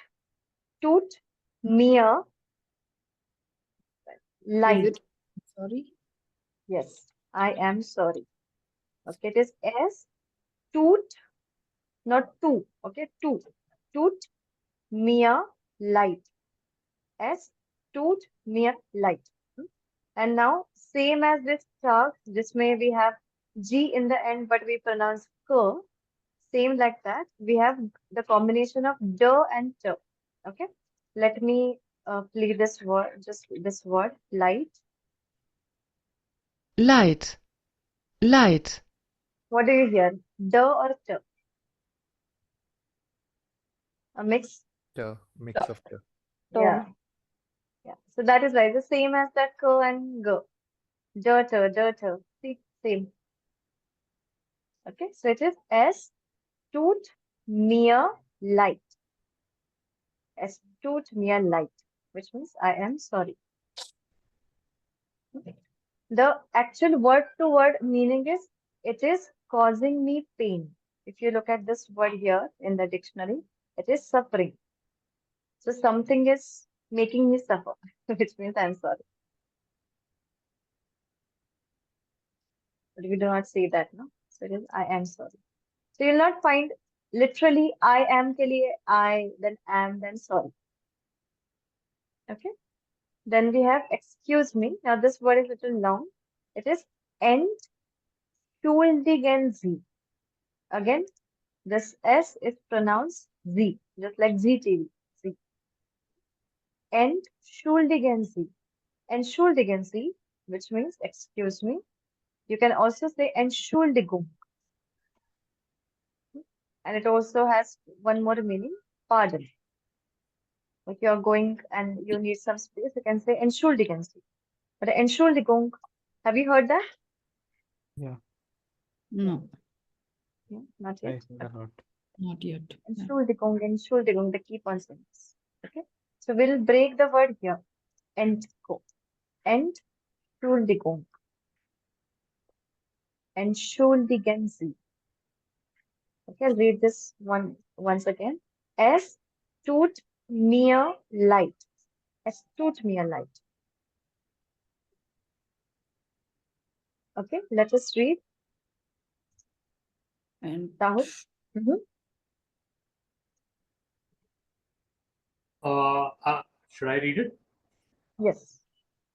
mir Is leid. it? Sorry. Yes, I am sorry. Okay, it is es tut, not tu. Okay, tut mir leid. Es tut mir leid. And now, same as this Tag, जिसमें we have G in the end, but we pronounce K. Same like that, we have the combination of D and T. Okay, let me play this word, just this word, light. Light. Light. What do you hear? D or T? A mix? The mix of the. Yeah. Yeah. So that is right. The same as that K and G. D, T, D, T. See, same. Okay, so it is es tut mir leid. Es tut mir leid, which means I am sorry. Okay. The actual word to word meaning is it is causing me pain. If you look at this word here in the dictionary, it is suffering. So something is making me suffer, which means I'm sorry. But we do not say that, no? So it is I am sorry. So you'll not find literally I am ke liye I, then am, then sorry. Okay. Then we have excuse me. Now this word is little long. It is entschuldigen Sie. Again, this S is pronounced Z, just like ZTV. Z. Entschuldigen Sie. Entschuldigen Sie, which means excuse me. You can also say Entschuldigung. And it also has one more meaning, pardon. If you're going and you need some space, you can say Entschuldigen Sie. But Entschuldigung, have you heard that? Yeah, No, No, not I yet. heard a lot. not yet. No. Entschuldigung, Entschuldigung, they keep on saying this. Okay. So we'll break the word here. Entko. Entschuldigung. Entschuldigen Sie. Okay, I'll read this one once again. Es tut mir leid. Es tut mir leid. Okay, let us read. And Rahul. Should I read it? Yes.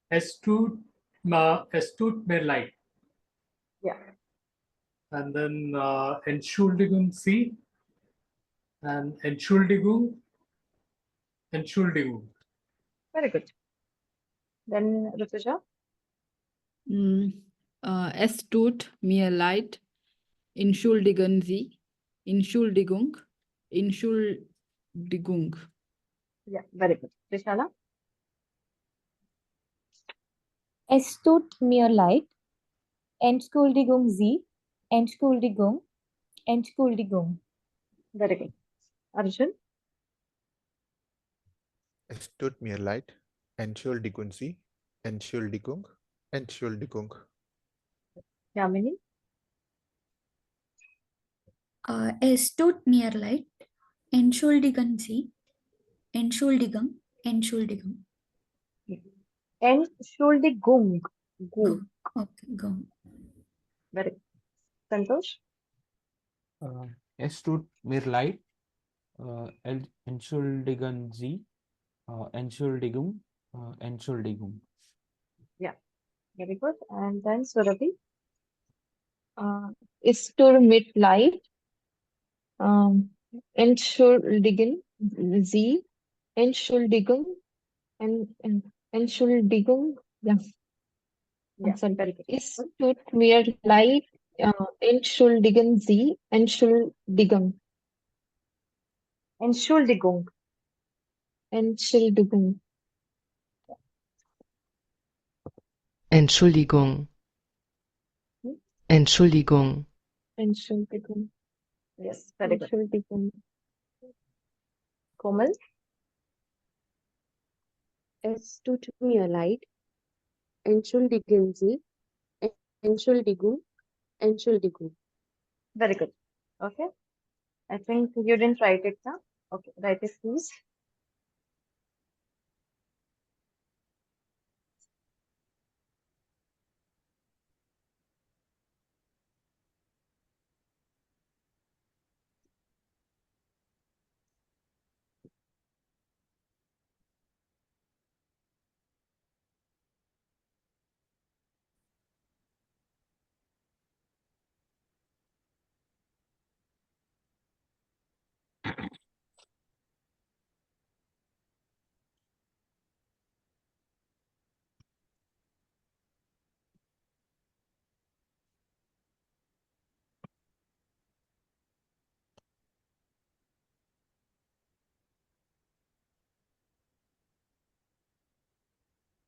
Es tut mir leid. Yeah. And then Entschuldigung Sie and Entschuldigung. Very good. Then Rutuja. Es tut mir leid. Entschuldigen Sie. Entschuldigung. Entschuldigung. Yeah, very good. Trishala. Es tut mir leid. Entschuldigung Sie. Entschuldigung. Entschuldigung. Very good. Arjun. Es tut mir leid. Entschuldigen Sie. Entschuldigung. Entschuldigung. Yamini. Es tut mir leid. Entschuldigen Sie. Entschuldigung. Entschuldigung. Entschuldigung. Go. Okay, go. Very good. Santosh. Es tut mir leid. Entschuldigen Sie. Entschuldigung. Entschuldigung. Yeah, very good. And then Surabhi. Es tut mir leid. Entschuldigen Sie. Entschuldigung. Entschuldigung. Yeah, Yeah, sorry. very good. Es tut mir leid. Entschuldigen Sie. Entschuldigung. Entschuldigung. Entschuldigung. Entschuldigung. Hmm? Entschuldigung. Entschuldigung. Yes, very good. Entschuldigung. Komal. Es tut mir leid. Entschuldigen Sie. Entschuldigung. Entschuldigung. Very good. Okay. I think you didn't write it now. Okay, write it please.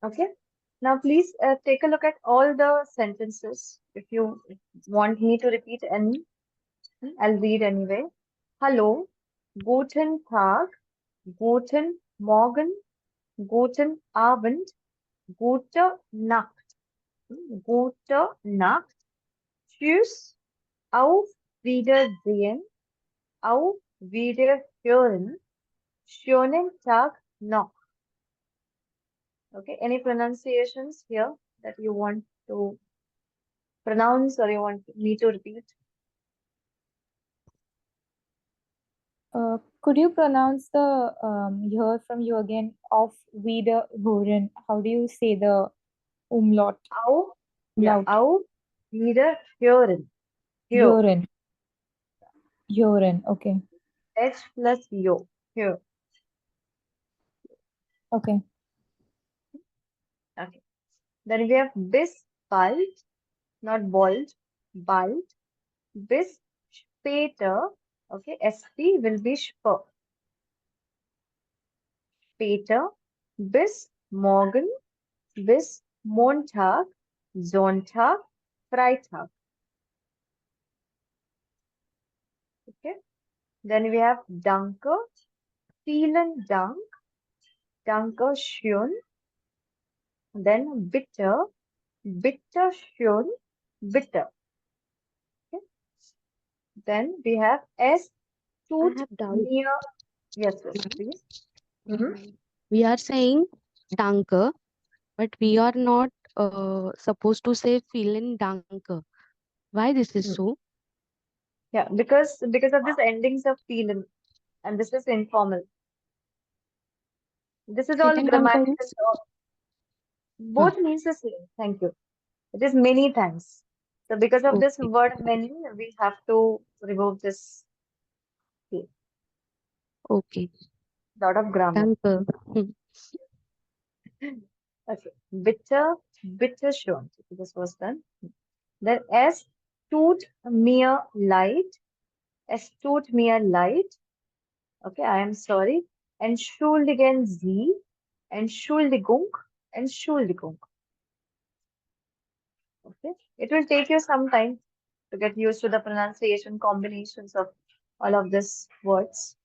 Okay. Now please take a look at all the sentences. If you want me to repeat any, I'll read anyway. Hallo, guten Tag, guten Morgen, guten Abend, gute Nacht, gute Nacht, tschüss, auf Wiedersehen, auf Wiederhören, schönen Tag noch. Okay, any pronunciations here that you want to pronounce or you want me to repeat? Could you pronounce the here from you again of Wiederhören? How do you say the umlaut? Auf, yeah, auf Wiederhören. Here, Hören. Hören. Okay. H plus yo. Here. Okay. Okay. Then we have bis bald, not bald, bald. Bis später. Okay, SP will be sp. Später. Bis morgen. Bis Montag. Sonntag. Freitag. Okay. Then we have danke. Vielen Dank. Danke schön. Then bitter. Bitter schön. Bitter. Okay. Then we have es tut mir. Yes, yes, please. We are saying danke, but we are not supposed to say vielen Dank. Why this is so? Yeah, because of this endings of vielen, and this is informal. This is all Vielen Dank grammatical. is Both means the same. Thank you. It is many thanks. So because of this word many, we have to remove this okay. lot of grammar. Danke. Okay. Bitter, bitter schön. This was done. Then es tut mir leid. Es tut mir leid. Okay, I am sorry. Entschuldigen Sie. Entschuldigung. Entschuldigung. Okay. It will take you some time to get used to the pronunciation combinations of all of these words.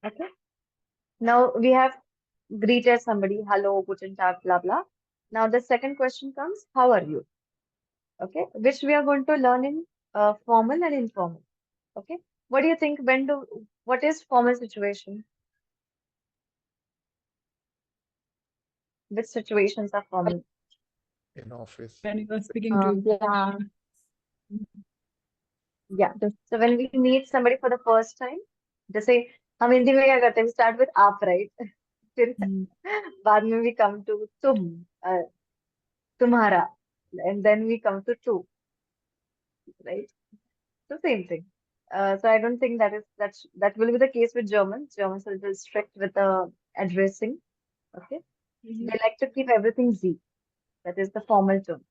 Okay. Now we have greeted somebody, hello, guten Tag, blah, blah. Now the second question comes, how are you? Okay, which we are going to learn in formal and informal. Okay, what do you think? What is formal situation? Which situations are formal? In office. When you are speaking to Yeah. Yeah. So when we meet somebody for the first time, जैसे हम हिंदी में क्या करते हैं? We start with आप, right? फिर बाद में we come to तुम, तुम्हारा, and then we come to tu, right? So same thing. So I don't think that will be the case with Germans. Germans are a little strict with the addressing. Okay. They like to keep everything Z. That is the formal tone.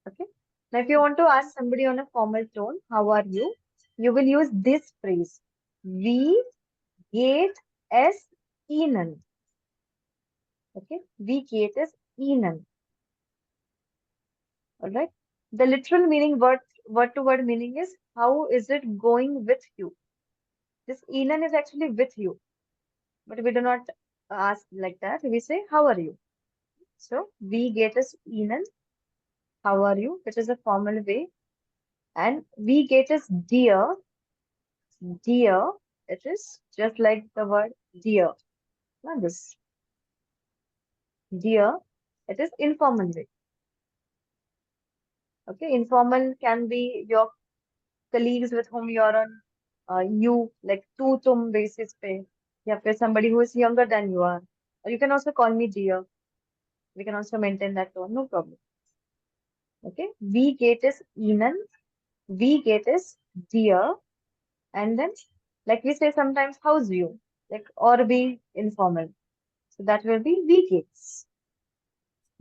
Okay. Now, if you want to ask somebody on a formal tone, how are you? You will use this phrase. Wie geht es Ihnen? Okay. Wie geht es Ihnen? All right. The literal meaning, word to word meaning is, how is it going with you? This Ihnen is actually with you, but we do not ask like that. We say, how are you? So, wie geht es Ihnen? How are you? Which is a formal way. And wie geht es dir? Dear, it is just like the word dear. Not this. Dear, it is informal way. Okay, informal can be your colleagues with whom you are on you, like tu tum basis pe. Yeah, for somebody who is younger than you are. Or you can also call me dear. We can also maintain that tone, no problem. Okay, wie geht es Ihnen? Wie geht es dir? And then, like we say sometimes, how's you? Like, or be informal. So that will be wie geht's.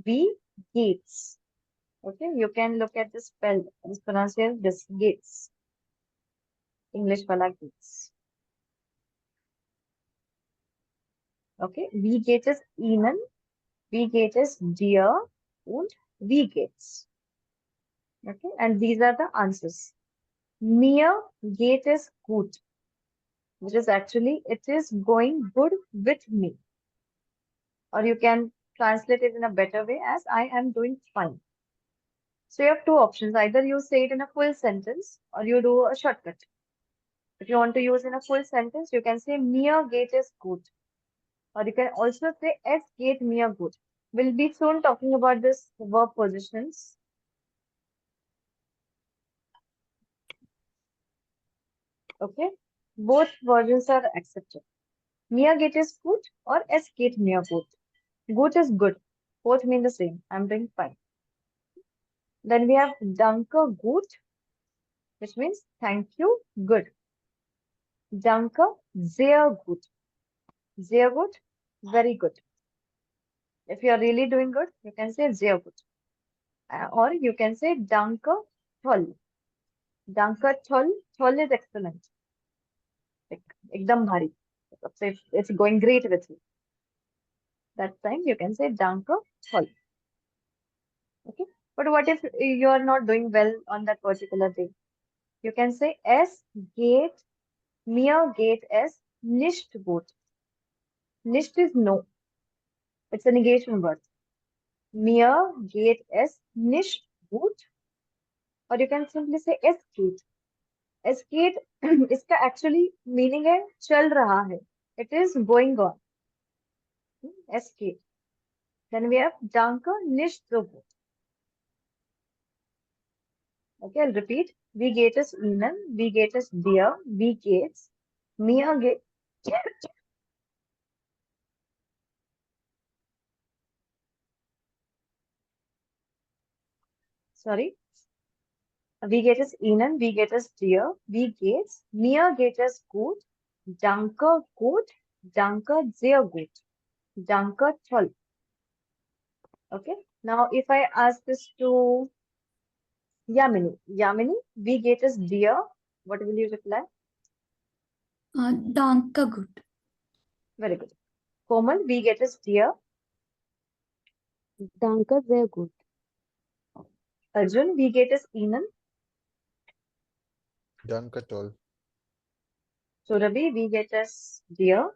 Wie geht's. Okay, you can look at the spell, this pronunciation, this gates. English wala gates. Okay, wie geht es Ihnen? Wie geht es dir? Und wie geht's? Okay, and these are the answers. Mir geht es gut, which is actually, it is going good with me. Or you can translate it in a better way as I am doing fine. So you have two options. Either you say it in a full sentence or you do a shortcut. If you want to use in a full sentence, you can say mir geht es gut. Or you can also say es geht mir gut. We'll be soon talking about this verb positions. Okay. Both versions are accepted. Mir geht es gut or es geht mir gut. Gut is good. Both mean the same. I'm doing fine. Then we have danke gut, which means thank you, good. Danke sehr gut. Sehr gut, very good. If you are really doing good, you can say sehr gut. Or you can say danke toll. Danke toll. Toll is excellent. Like, ekdam bhari. Say it's going great with you. That time you can say danke toll. Okay. But what if you are not doing well on that particular day? You can say es geht, mir geht es nicht gut. Nicht is no. It's a negation word. Mir geht es nicht gut. Or you can simply say es geht. Es geht इसका actually meaning है चल रहा है. It is going on. Es geht. Then we have danke nicht so gut. Okay, I'll repeat. Wie geht es Ihnen? Wie geht es dir? Wie geht's? Mir geht. Sorry. Wie geht es Ihnen? Wie geht es dir? Wie geht's? Mir geht es gut. Danke gut. Danke sehr gut. Danke toll. Okay. Now, if I ask this to Yamini. Yamini, wie geht es dir? What will you reply? Danke gut. Very good. Komal, wie geht es dir? Danke sehr gut. Arjun, wie geht es Ihnen? Danke toll. Surabhi, wie geht es dir?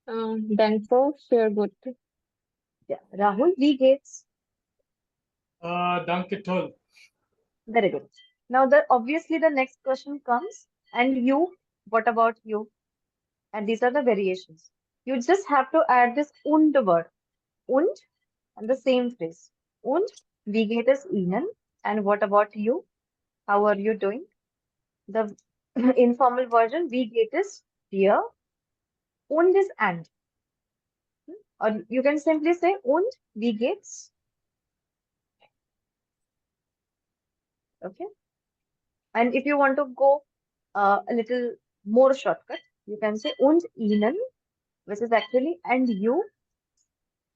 Danke, sehr gut. Yeah. Rahul, wie geht's? Danke toll. Very good. Now, obviously the next question comes, and you, what about you? And these are the variations. You just have to add this und word. Und and the same phrase. Und, wie geht es Ihnen? And what about you? How are you doing? The informal version, wie geht es dir? Und is and. Or you can simply say und wie geht's? Okay. And if you want to go a little more shortcut, you can say und Ihnen, which is actually and you.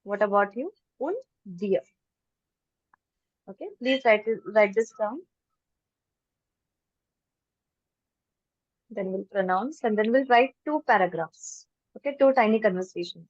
What about you? Und dir. Okay. Please write this down. Then we'll pronounce and then we'll write 2 paragraphs. Okay. 2 tiny conversations.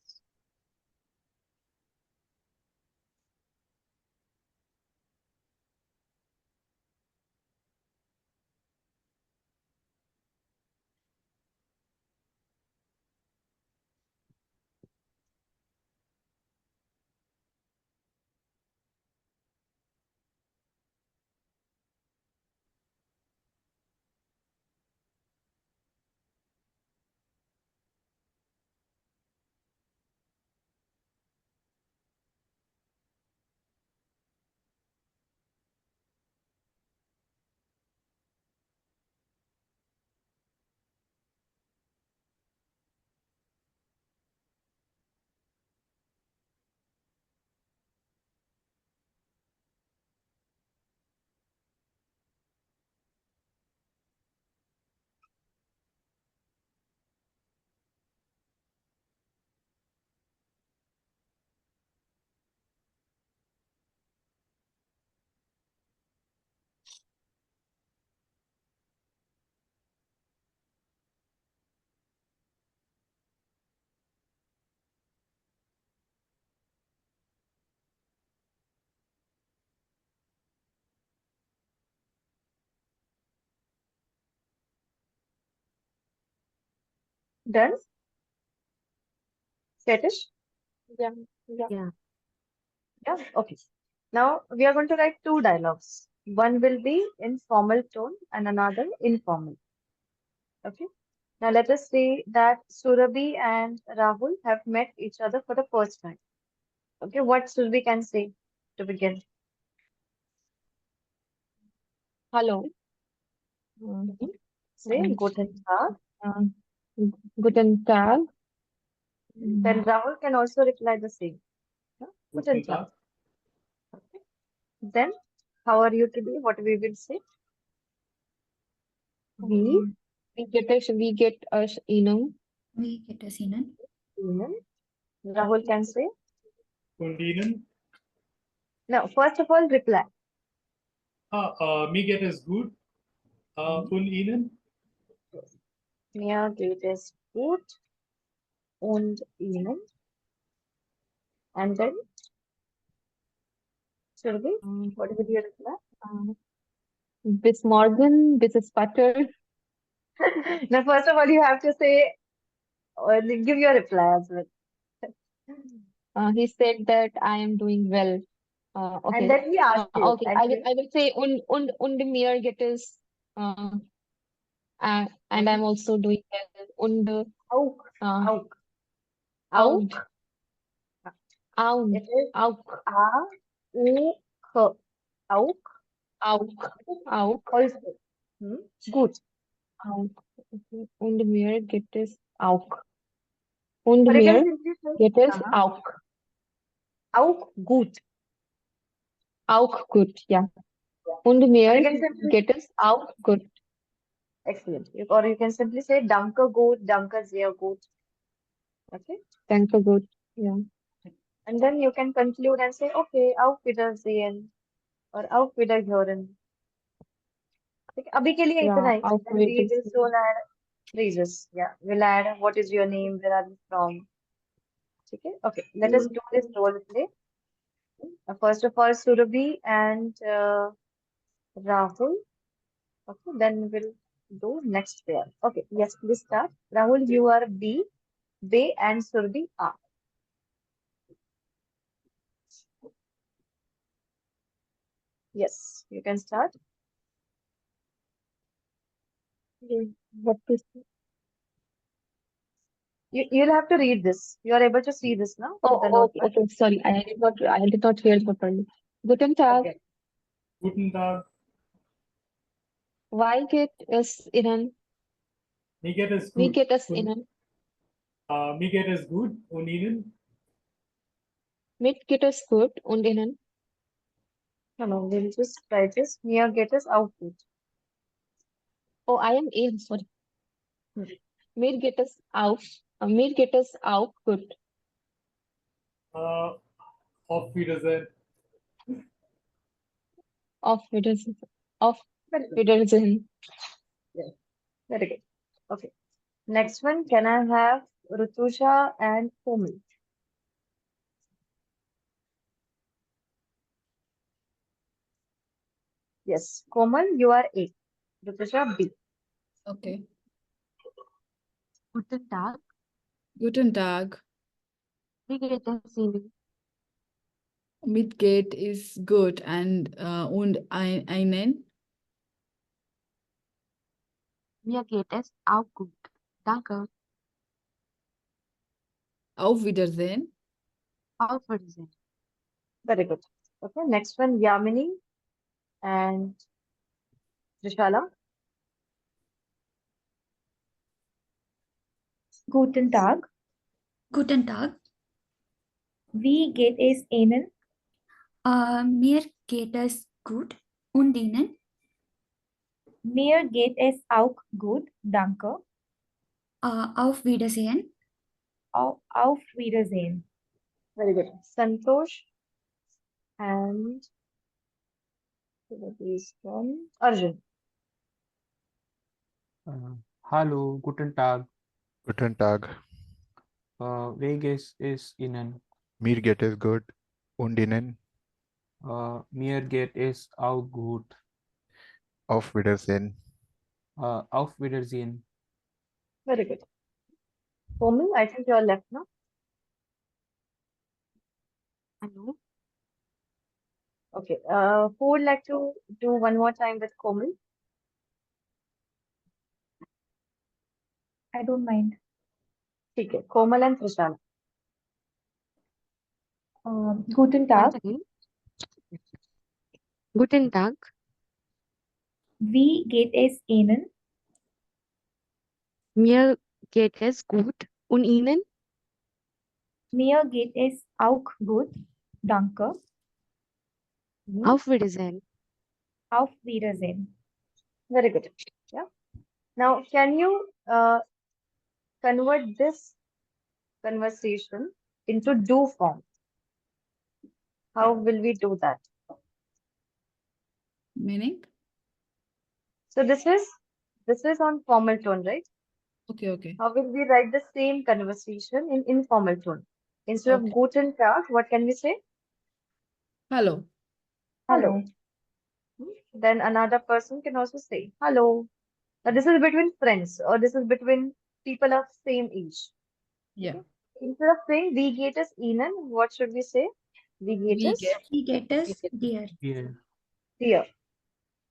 Done? Fetish? Yeah, yeah. Yeah. Yeah. Okay. Now we are going to write 2 dialogues. One will be in formal tone and another informal. Okay. Now let us say that Surabhi and Rahul have met each other for the first time. Okay. What Surabhi can say to begin? Hallo. Mhm. Say Und, Guten Tag. Guten Tag. Then Rahul can also reply the same. Yeah? Guten Tag. Okay. Then how are you today? What we will say? Wie? Wie geht es Ihnen? Wie geht es Ihnen? Ihnen. Rahul can say. Und Ihnen? Now, first of all, reply. Mir geht es gut. Und Ihnen? Mir geht es gut. Und Ihnen. And then, Surabhi, what will you reply? Bis morgen, bis später. Now, first of all, you have to say, or give your reply as well. He said that I am doing well. Okay. And then we ask you. Okay. I will say und mir geht es. And I'm also doing well. Und Auch. Auch. Auch. Auch. It is A-U-K. Auch. Auch. Also. Gut. Auch. Okay. Und mir geht es auch. Und Or you can mir simply say, geht es auch. Auch gut. Auch gut, ja. Und Or mir you can simply, geht es auch gut. excellent. Or you can simply say, Danke gut, danke sehr gut. Okay. Danke gut, ja. And then you can conclude and say, okay, auf Wiedersehen. Or auf Wiederhören. ठीक है, अभी के लिए इतना ही. Auf Then we will Wiedersehen. soon add phrases. Yeah, we'll add what is your name, where are you from. Okay, okay. Let us do this role play. First of all, Surabhi and Rahul. Okay, then we'll do next pair. Okay, yes, please start. Rahul, you are B, B and Surabhi are. Yes, you can start. What is You'll have to read this. You are able to see this now. The okay, notepad. okay, sorry, I did not hear properly. Guten Tag. Okay. Guten Tag. Wie geht es Ihnen? Mir geht es Wie gut. geht es Und, Ihnen? mir geht es gut. Und Ihnen? Mir geht es gut und Ihnen? No, we'll just try this. Mir geht es auch gut. Oh, I am ill. Sorry. Mir geht es auch gut. Auf Wiedersehen. Auf Wiedersehen. Auf Wiedersehen. Yeah, very good. Okay. Next one, can I have Rutusha and Komal? Yes, Komal, you are A. Rutusha, B. Okay. Guten Tag. Guten Tag. Wie geht es Ihnen? Mit geht is good und einen. Mir geht es auch gut. Danke. Auf Wiedersehen. Auf Wiedersehen. Very good. Okay, next one, Yamini and Trishala. Guten Tag. Guten Tag. Wie geht es Ihnen? Mir geht es gut. Und Ihnen? Mir geht es auch gut, danke. Auf Wiedersehen. Auf Wiedersehen. Very good. Santosh and this one, Arjun. Hallo, guten Tag. Guten Tag. Wie geht es Ihnen? Mir geht es gut und Ihnen? Mir geht es auch gut. Auf Wiedersehen. Auf Wiedersehen. Very good. Komal, I think you are left now. Hallo. Okay. Who would like to do one more time with Komal? I don't mind. Okay. Komal and Trishala. Guten Tag. Once again. Guten Tag. Wie geht es Ihnen? Mir geht es gut. Und Ihnen? Mir geht es auch gut, danke. Auf Wiedersehen. Auf Wiedersehen. Very good. Yeah. Now, can you convert this conversation into do form? How will we do that? Meaning? So this is on formal tone, right? Okay. How will we write the same conversation in informal tone? Instead of Guten Tag, what can we say? Hello. Hello. Then another person can also say hello. Now this is between friends or this is between people of same age. Yeah. Instead of saying wie geht es Ihnen, what should we say? Wie geht es? Wie geht es dir? Yeah.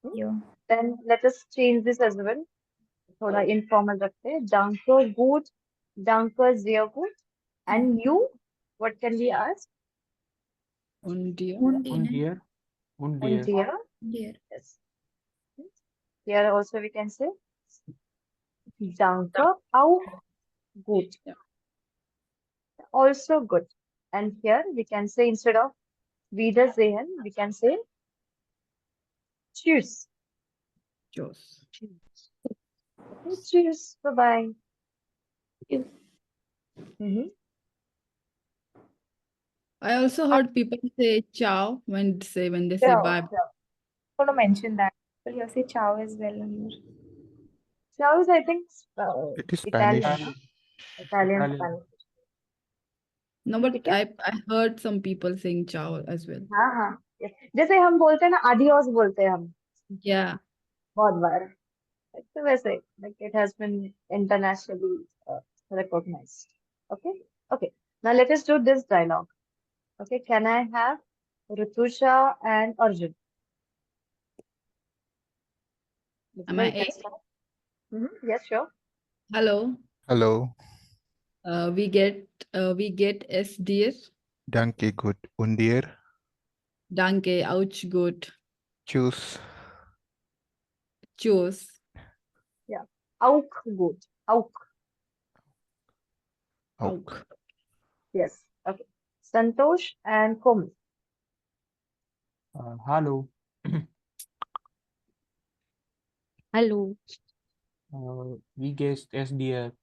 Dear. Then let us change this as well. थोड़ा informal रखते हैं. Danke gut, danke sehr gut. And you, what can we ask? Und dir? Und Und Ihnen? dir? Und Und dir? dir? Dir. Yes. Here also we can say danke auch gut. Also good. And here we can say instead of Wiedersehen, we can say Tschüss. Tschüss. Okay, Tschüss. Bye-bye. I also heard people say ciao when they say bye. I want to mention that. But you say ciao as well here. Ciao is, I think, It is Italian. Spanish. Huh? Italian, Italian. Spanish. No, but I heard some people saying ciao as well. हाँ हाँ yes. जैसे हम बोलते हैं ना adios बोलते हैं हम Yeah. बहुत बार तो वैसे like it has been internationally recognized. Okay, now let us do this dialogue. Okay, can I have Rutusha and Arjun? Am I You can A? start. Yes, sure. Hello. Hello. We get es dir. Danke gut und dir? Danke, ouch, gut. Choose. Choose. Yeah. Auch gut. Auch. Auch. Yes. Okay. Santosh and Komal. Hallo. Hallo. Wie geht es dir?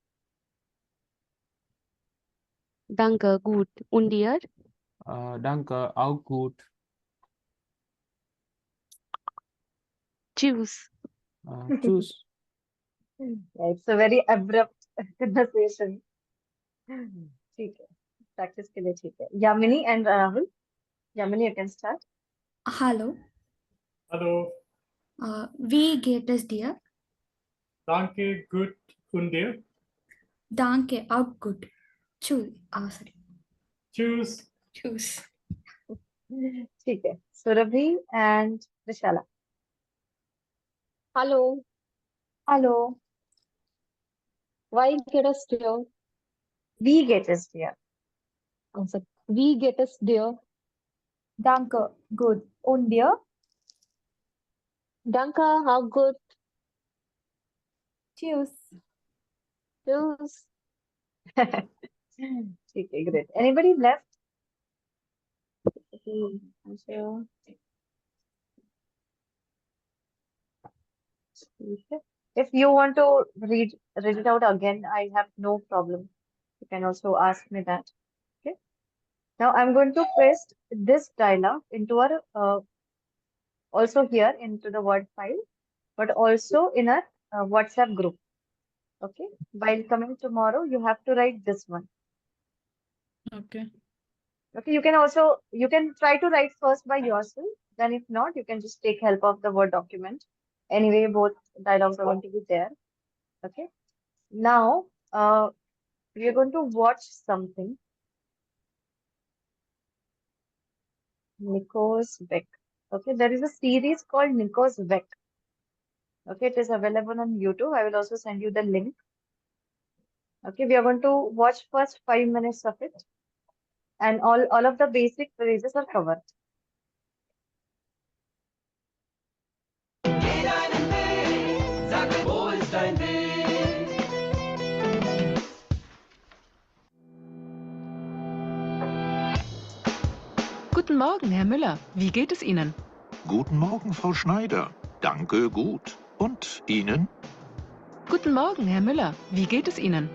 Danke, gut. Und dir? Danke, auch gut. Tschüss. Tschüss. Yeah, it's a very abrupt conversation. ठीक है. Practice के लिए ठीक है. Yamini and Rahul. Yamini, you can start. Hallo. Hallo. Wie geht es dir? Danke, gut. Und dir? Danke, auch gut. Sorry. Tschüss. Tschüss. ठीक है. Surabhi and Vishala. Hallo. Hallo. Why get us dear? Wie geht es dir? Also, wie geht es dir? Danke, gut. Und dir? Danke, how good? Tschüss. Tschüss. ठीक है, great. Anybody left? So, ठीक है. If you want to read it out again, I have no problem. You can also ask me that. Okay. Now I'm going to paste this dialogue into our also here into the Word file, but also in our WhatsApp group. Okay. While coming tomorrow, you have to write this one. Okay. Okay. You can try to write first by yourself. Then if not, you can just take help of the Word document. Anyway, both dialogues are going to be there. Okay. Now, we are going to watch something. Nico's Beck. Okay, there is a series called Nico's Beck. Okay, it is available on YouTube. I will also send you the link. Okay, we are going to watch first 5 minutes of it, and all of the basic phrases are covered. Wo ist dein Weg? Guten Morgen, Herr Müller. Wie geht es Ihnen? Guten Morgen, Frau Schneider. Danke, gut. Und Ihnen? Guten Morgen, Herr Müller. Wie geht es Ihnen?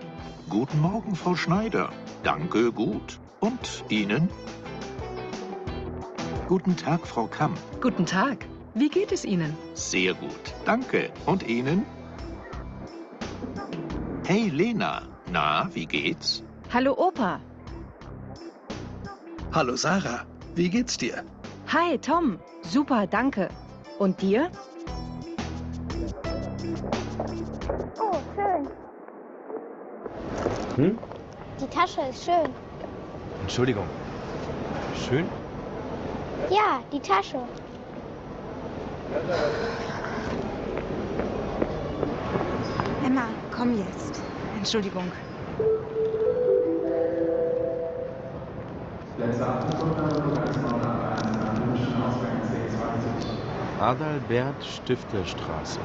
Guten Morgen, Frau Schneider. Danke, gut. Und Ihnen? Guten Tag, Frau Kamm. Guten Tag. Wie geht es Ihnen? Sehr gut. Danke. Und Ihnen? Hey, Lena. Na, wie geht's? Hallo Opa. Hallo Sarah, wie geht's dir? Hi Tom. Super, danke. Und dir? Oh, schön. Hm? Die Tasche ist schön. Entschuldigung. Schön? Ja, die Tasche. Emma, komm jetzt. Entschuldigung. Adalbert-Stifter-Straße.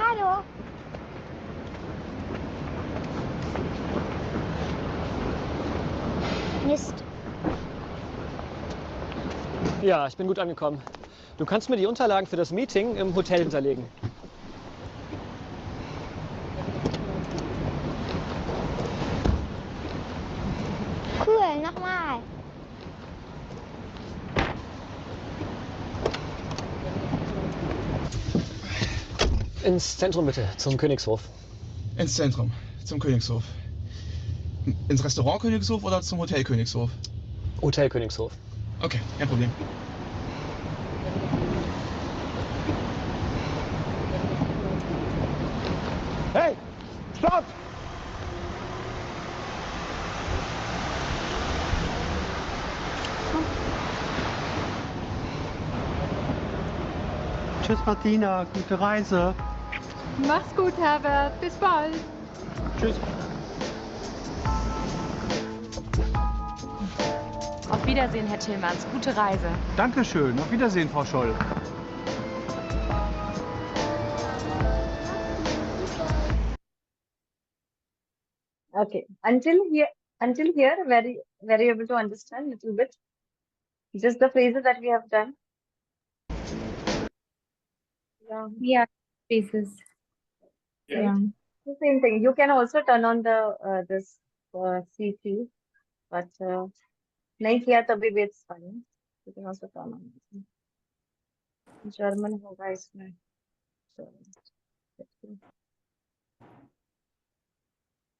Hallo. Mist. Ja, ich bin gut angekommen. Du kannst mir die Unterlagen für das Meeting im Hotel hinterlegen. Cool, nochmal. Ins Zentrum bitte, zum Königshof. Ins Zentrum, zum Königshof. Ins Restaurant Königshof oder zum Hotel Königshof? Hotel Königshof. Okay, kein Problem. Hey, stopp! Tschüss Martina, gute Reise. Mach's gut, Herbert. Bis bald. Tschüss. Auf Wiedersehen, Herr Tillmanns. Gute Reise. Dankeschön, auf Wiedersehen, Frau Scholl. Okay. Until here, were you able to understand a little bit? Just the phrases that we have done. Yeah, phrases. Right? Yeah. The same thing. You can also turn on the this CC, but नहीं किया तभी भी it's fine. You can also turn on. German होगा इसमें.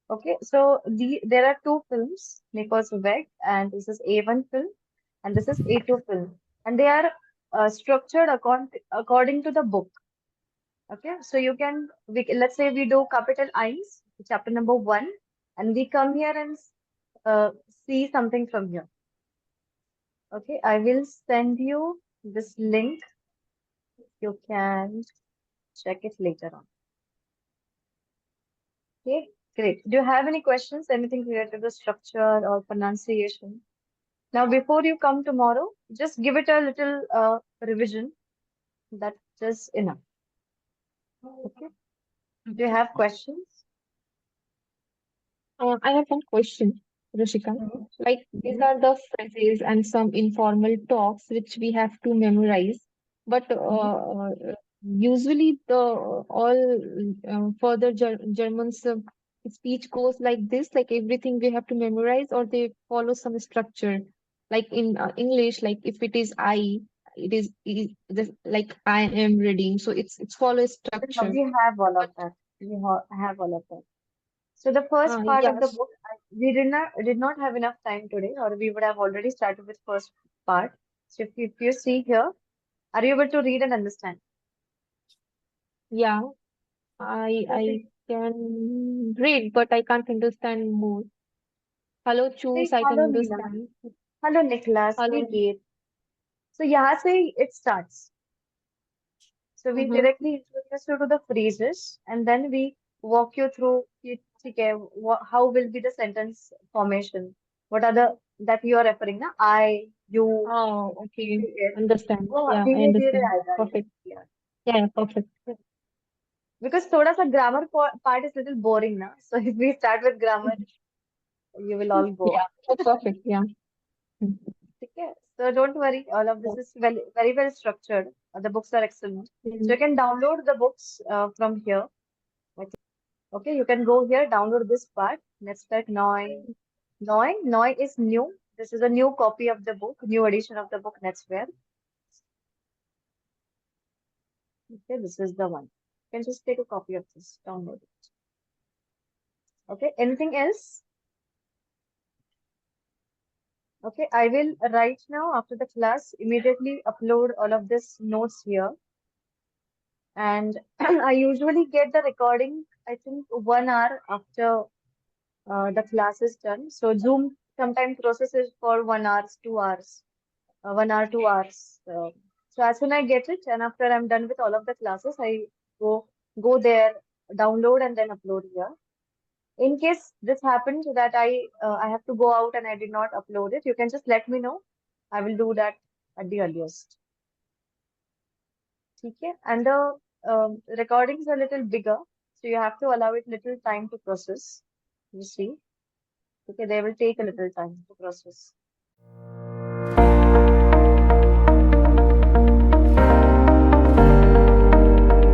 Okay, so there are two films, Nichols Weg, and this is A1 film, and this is A2 film, and they are structured according to the book. Okay, so let's say we do capital I's, chapter number 1, and we come here and see something from here. Okay, I will send you this link. You can check it later on. Okay, great. Do you have any questions? Anything related to the structure or pronunciation? Now, before you come tomorrow, just give it a little revision. That is enough. Okay. Do you have questions? I have one question, Rushika. Like these are the phrases and some informal talks which we have to memorize, but usually the all further Germans speech goes like this, like everything we have to memorize, or they follow some structure. Like in English, like if it is I, like I am reading, so it's follow structure. We have all of that. Have all of that. So the first part of the Yes. book, we did not have enough time today, or we would have already started with first part. So if you see here, are you able to read and understand? Yeah, I can read, but I can't understand more. Hello, choose, See, I can follow me now. understand. Hello, Nicholas. Hello. Hey, Kate. So यहाँ से it starts. So we directly introduce you to the phrases, and then we walk you through कि ठीक है, how will be the sentence formation? What are the that you are referring ना? I, you. Oh, okay. ठीक है. Understand. वो Yeah, I धीरे धीरे understand. आएगा. Perfect. Yeah. Yeah, perfect. Because थोड़ा सा grammar part is little boring ना. So if we start with grammar, you will all go. Yeah, that's perfect. Yeah. ठीक है. So don't worry, all of this is very well structured. The books are excellent. So you can download the books from here. Okay, you can go here, download this part. Netzwerk neu. Neu is new. This is a new copy of the book, new edition of the book Netzwerk. Okay, this is the one. You can just take a copy of this, download it. Okay, anything else? Okay, I will right now after the class immediately upload all of this notes here. And I usually get the recording, I think 1 hour after the class is done. So Zoom sometimes processes for 1 hour, 2 hours, 1 hour, 2 hours. So as soon I get it, and after I'm done with all of the classes, I go there, download, and then upload here. In case this happens that I have to go out and I did not upload it, you can just let me know. I will do that at the earliest. Okay, and the recordings are a little bigger, so you have to allow it little time to process. You see, okay, they will take a little time to process.